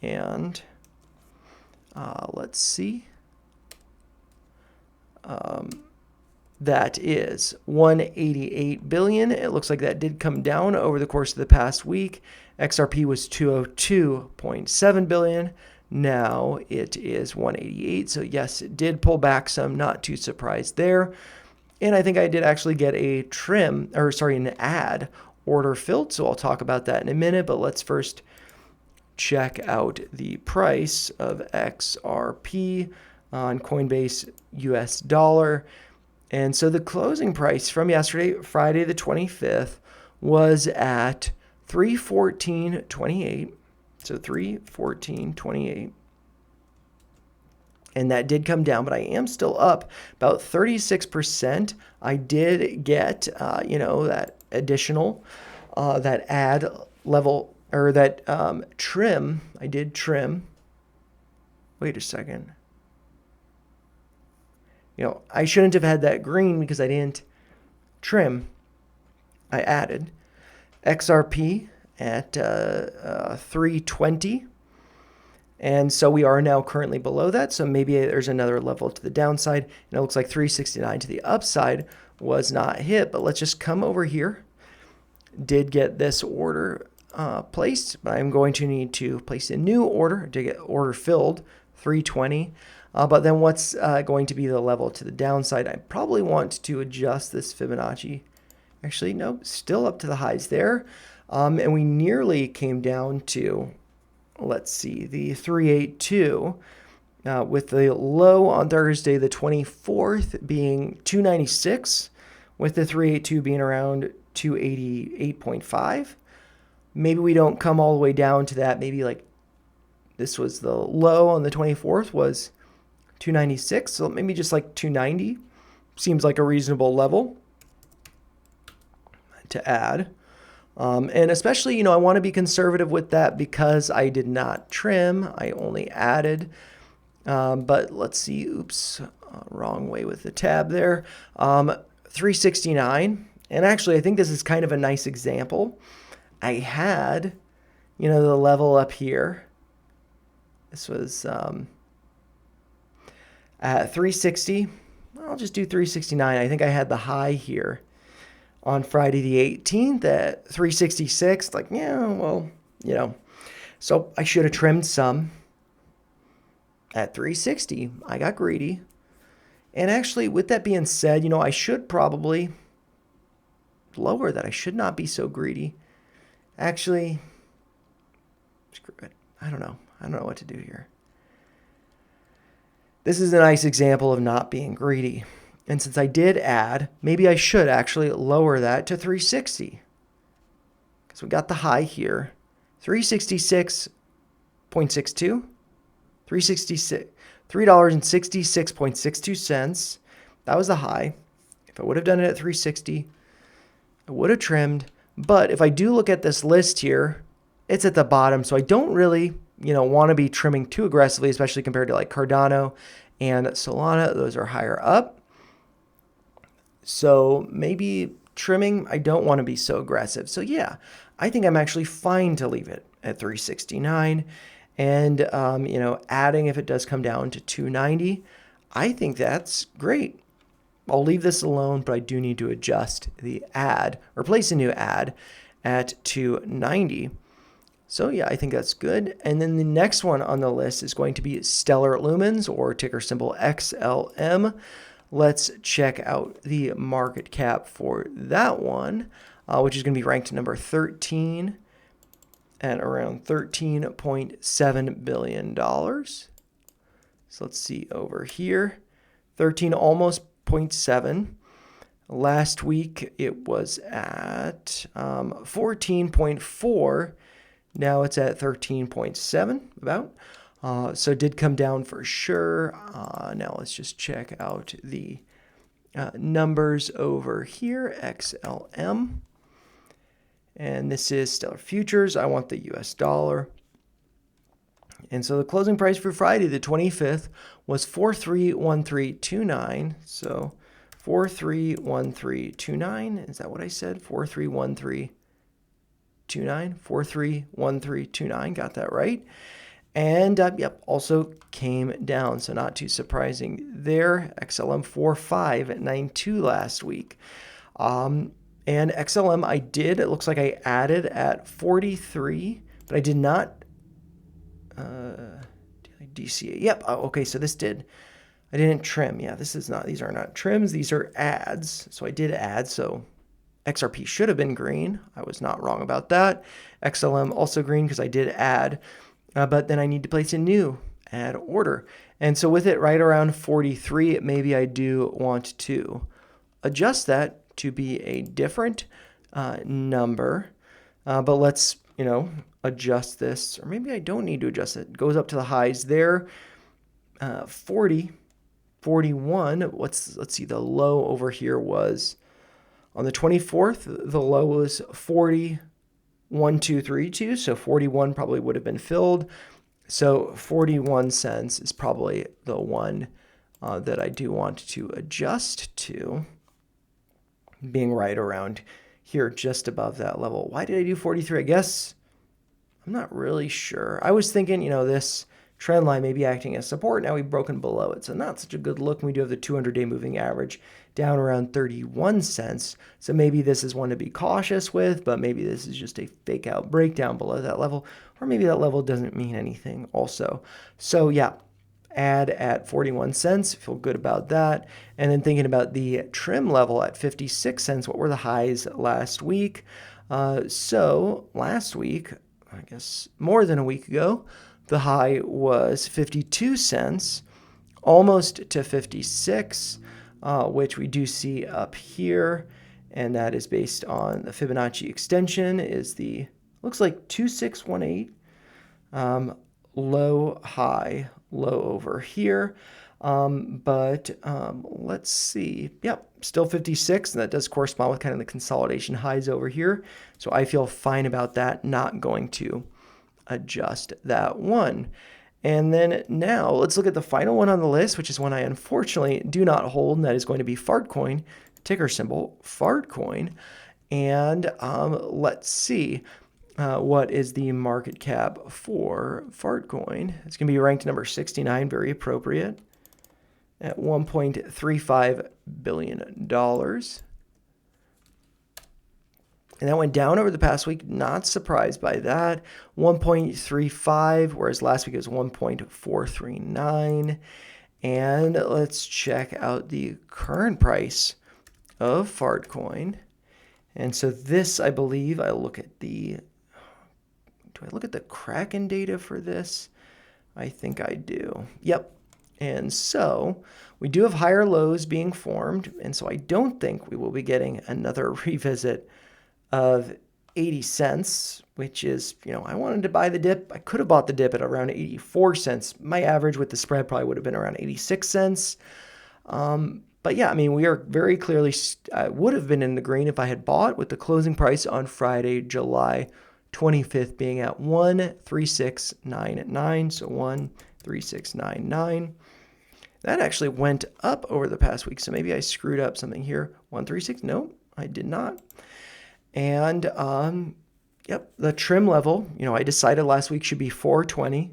And let's see. That is 188 billion. It looks like that did come down over the course of the past week. XRP was 202.7 billion. Now it is 188. So yes, it did pull back some, not too surprised there. And I think I did actually get a an ad order filled. So I'll talk about that in a minute, but let's first check out the price of XRP on Coinbase US dollar. And so the closing price from yesterday, Friday the 25th, was at 314.28. So 314.28. And that did come down, but I am still up about 36%. I did get, that additional, that ad level, or that trim. I did trim. Wait a second. I shouldn't have had that green because I didn't trim. I added XRP at 320. And so we are now currently below that. So maybe there's another level to the downside. And it looks like 369 to the upside was not hit. But let's just come over here. Did get this order placed, but I'm going to need to place a new order to get order filled, 320. But then what's going to be the level to the downside? I probably want to adjust this Fibonacci. Actually, no, still up to the highs there. And we nearly came down to, let's see, the 382 with the low on Thursday, the 24th, being 296, with the 382 being around 288.5. Maybe we don't come all the way down to that. Maybe like this was the low on the 24th was 296, so maybe just like 290 seems like a reasonable level to add. And especially, I want to be conservative with that because I did not trim. I only added. But let's see. Oops, wrong way with the tab there. 369. And actually, I think this is kind of a nice example. I had, the level up here. This was at 360. I'll just do 369. I think I had the high here on Friday the 18th at 366. Like, so I should have trimmed some at 360. I got greedy. And actually, with that being said, I should probably lower that I should not be so greedy. Actually, screw it. I don't know what to do here. This is a nice example of not being greedy. And since I did add, maybe I should actually lower that to 360. Because we got the high here. 366.62. $3.66.62. That was the high. If I would have done it at 360, I would have trimmed. But if I do look at this list here, it's at the bottom. So I don't really, want to be trimming too aggressively, especially compared to like Cardano and Solana. Those are higher up. So maybe trimming, I don't want to be so aggressive. So yeah, I think I'm actually fine to leave it at 369. And, adding if it does come down to 290, I think that's great. I'll leave this alone, but I do need to adjust the ad or place a new ad at 290. So yeah, I think that's good. And then the next one on the list is going to be Stellar Lumens, or ticker symbol XLM. Let's check out the market cap for that one, which is going to be ranked number 13 at around $13.7 billion. So let's see over here, 13 almost 0.7. Last week it was at 14.4. Now it's at 13.7 about. So it did come down for sure. Now let's just check out the numbers over here, XLM. And this is Stellar Futures. I want the US dollar. And so the closing price for Friday, the 25th, was 431329. So 431329. Is that what I said? 431329. 431329. Got that right. And yep, also came down. So not too surprising there. XLM 4592 last week. And XLM, it looks like I added at 43, but I did not DCA. Yep. Oh, okay. So this did. I didn't trim. Yeah, these are not trims. These are ads. So I did add. So XRP should have been green. I was not wrong about that. XLM also green because I did add. But then I need to place a new add order. And so with it right around 43, maybe I do want to adjust that to be a different number. But let's, adjust this. Or maybe I don't need to adjust it. It goes up to the highs there. 40, 41. Let's see. The low over here was on the 24th. The low was 40.1232. So 41 probably would have been filled. So 41 cents is probably the one that I do want to adjust to, being right around here, just above that level. Why did I do 43? I guess I'm not really sure. I was thinking, this trend line may be acting as support. Now we've broken below it. So not such a good look. We do have the 200-day moving average down around 31 cents. So maybe this is one to be cautious with, but maybe this is just a fake out breakdown below that level, or maybe that level doesn't mean anything also. So yeah, add at 41 cents. Feel good about that. And then thinking about the trim level at 56 cents, what were the highs last week? So last week, I guess more than a week ago, the high was 52 cents, almost to 56, which we do see up here. And that is based on the Fibonacci extension is looks like 2618, low, high, low over here. But let's see. Yep, still 56, and that does correspond with kind of the consolidation highs over here. So I feel fine about that, not going to adjust that one. And then now let's look at the final one on the list, which is one I unfortunately do not hold, and that is going to be Fartcoin, ticker symbol Fartcoin. And let's see. What is the market cap for Fartcoin? It's going to be ranked number 69, very appropriate, at $1.35 billion. And that went down over the past week. Not surprised by that. 1.35, whereas last week it was 1.439. And let's check out the current price of Fartcoin. And so this, I believe, I look at the, do I look at the Kraken data for this? I think I do. Yep. And so we do have higher lows being formed. And so I don't think we will be getting another revisit of 80 cents, which is, I wanted to buy the dip. I could have bought the dip at around 84 cents. My average with the spread probably would have been around 86 cents. But yeah, I mean, we are very clearly, I would have been in the green if I had bought, with the closing price on Friday, July 25th being at 136.99. So 136.99. That actually went up over the past week. So maybe I screwed up something here. 136. No, I did not. And yep, the trim level, I decided last week should be 420,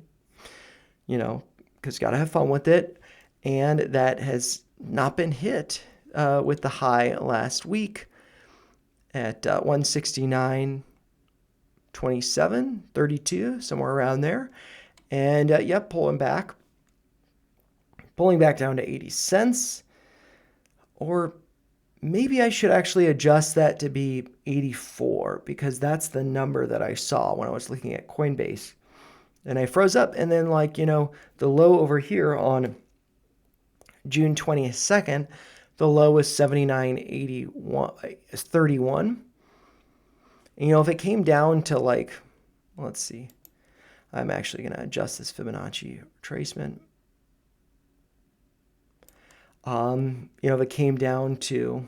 because got to have fun with it. And that has not been hit with the high last week at 169.27, 32, somewhere around there. And yep, pulling back down to 80 cents. Or maybe I should actually adjust that to be 84, because that's the number that I saw when I was looking at Coinbase. And I froze up, and then the low over here on June 22nd, the low was 79.31. And if it came down to let's see, I'm actually going to adjust this Fibonacci retracement. If it came down to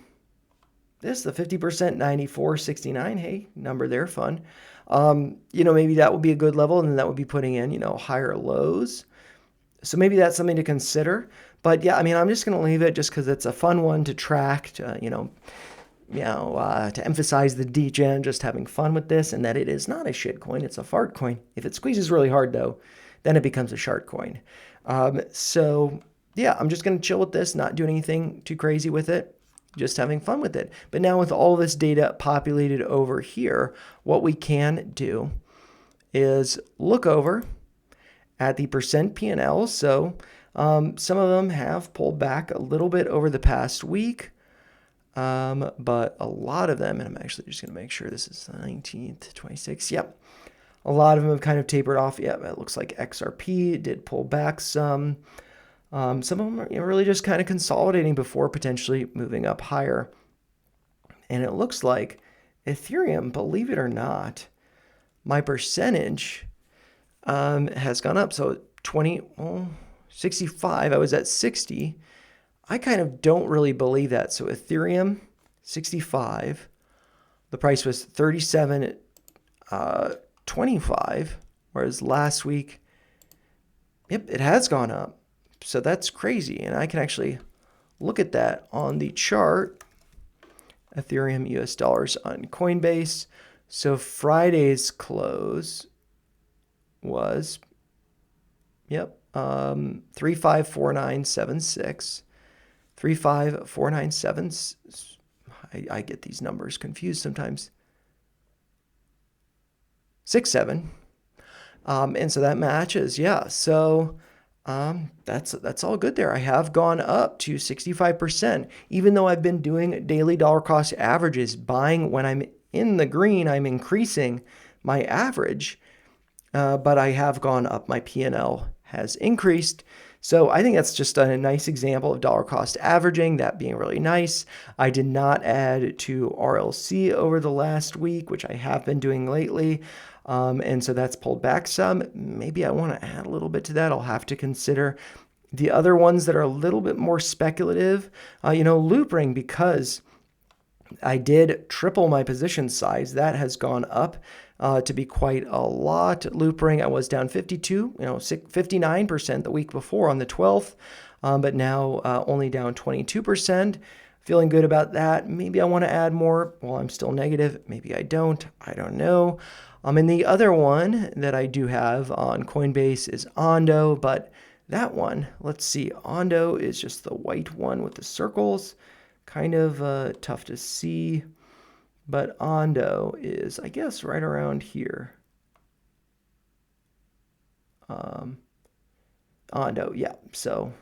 this, the 50%, 94.69, hey, number there, fun. Maybe that would be a good level, and then that would be putting in, higher lows. So maybe that's something to consider. But yeah, I mean, I'm just going to leave it just because it's a fun one to track, to emphasize the degen, just having fun with this, and that it is not a shit coin, it's a fart coin. If it squeezes really hard, though, then it becomes a shark coin. So yeah, I'm just going to chill with this, not do anything too crazy with it, just having fun with it. But now with all this data populated over here, what we can do is look over at the percent P&L. So some of them have pulled back a little bit over the past week, but a lot of them, and I'm actually just going to make sure this is the 19th, 26th. Yep. A lot of them have kind of tapered off. Yep, it looks like XRP did pull back some. Some of them are really just kind of consolidating before potentially moving up higher. And it looks like Ethereum, believe it or not, my percentage has gone up. So 65, I was at 60. I kind of don't really believe that. So Ethereum, 65. The price was 37.25, whereas last week, yep, it has gone up. So that's crazy. And I can actually look at that on the chart. Ethereum US dollars on Coinbase. So Friday's close was, 354976. 354977. I get these numbers confused sometimes. 67. And so that matches, yeah. So that's all good there. I have gone up to 65%, even though I've been doing daily dollar cost averages, buying when I'm in the green, I'm increasing my average, but I have gone up. My P&L has increased. So I think that's just a nice example of dollar cost averaging, that being really nice. I did not add to RLC over the last week, which I have been doing lately. And so that's pulled back some. Maybe I want to add a little bit to that. I'll have to consider the other ones that are a little bit more speculative. Loopring, because I did triple my position size, that has gone up to be quite a lot. Loopring, I was down 59% the week before on the 12th, but now only down 22%. Feeling good about that. Maybe I want to add more while I'm still negative. Maybe I don't. I don't know. And the other one that I do have on Coinbase is Ondo, but that one, let's see, Ondo is just the white one with the circles. Kind of tough to see, but Ondo is, I guess, right around here. Ondo, yeah, so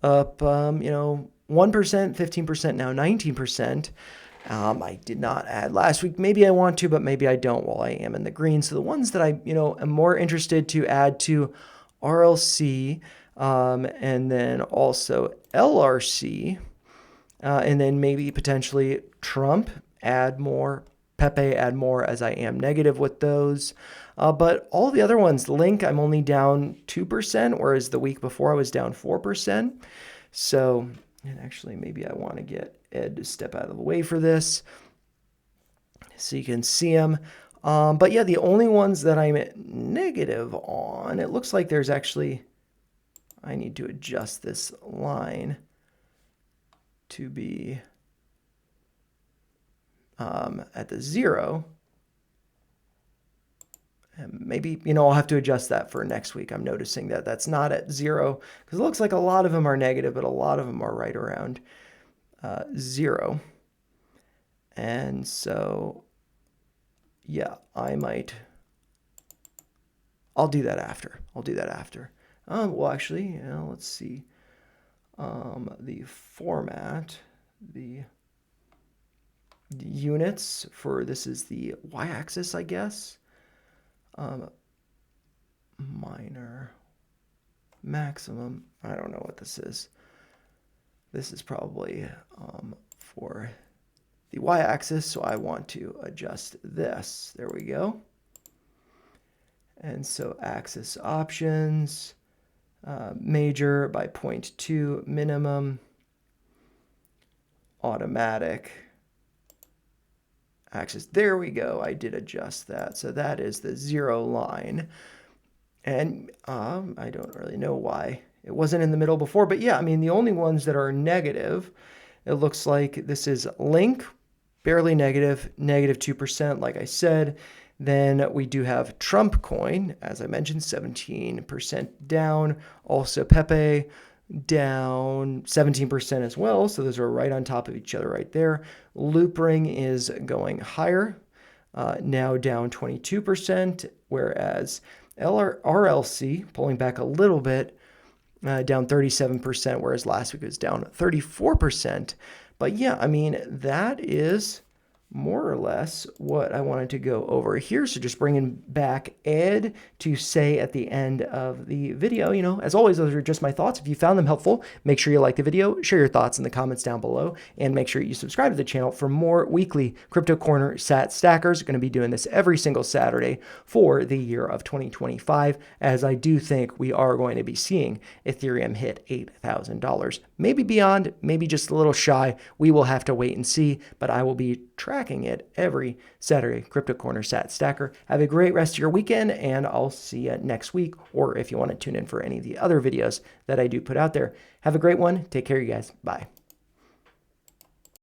up, 1%, 15%, now 19%. I did not add last week. Maybe I want to, but maybe I don't while I am in the green. So the ones that I, am more interested to add to RLC, and then also LRC, and then maybe potentially Trump, add more, Pepe, add more, as I am negative with those. But all the other ones, Link, I'm only down 2%, whereas the week before I was down 4%. So, and actually maybe I want to get Ed to step out of the way for this so you can see him. But yeah, the only ones that I'm negative on, it looks like there's actually, I need to adjust this line to be at the 0. And maybe, I'll have to adjust that for next week. I'm noticing that that's not at 0 because it looks like a lot of them are negative, but a lot of them are right around 0. And so, yeah, I'll do that after. Well, actually, let's see. The format, the units for this is the y-axis, I guess. Minor, maximum. I don't know what this is. This is probably for the y-axis, so I want to adjust this. There we go. And so axis options, major by 0.2, minimum, automatic, axis. There we go. I did adjust that. So that is the 0 line. And I don't really know why it wasn't in the middle before, but yeah, the only ones that are negative, it looks like this is Link, barely negative, negative 2%, like I said. Then we do have Trump coin, as I mentioned, 17% down. Also Pepe, down 17% as well. So those are right on top of each other right there. Loopring is going higher, now down 22%, whereas RLC pulling back a little bit, down 37%, whereas last week it was down 34%. But yeah, that is more or less what I wanted to go over here. So just bringing back Ed to say at the end of the video, as always, those are just my thoughts. If you found them helpful, make sure you like the video, share your thoughts in the comments down below, and make sure you subscribe to the channel for more weekly Crypto Corner Sat Stackers. Going to be doing this every single Saturday for the year of 2025, as I do think we are going to be seeing Ethereum hit $8,000. Maybe beyond, maybe just a little shy. We will have to wait and see, but I will be tracking it every Saturday. Crypto Corner Sat Stacker. Have a great rest of your weekend, and I'll see you next week, or if you want to tune in for any of the other videos that I do put out there. Have a great one. Take care, you guys. Bye.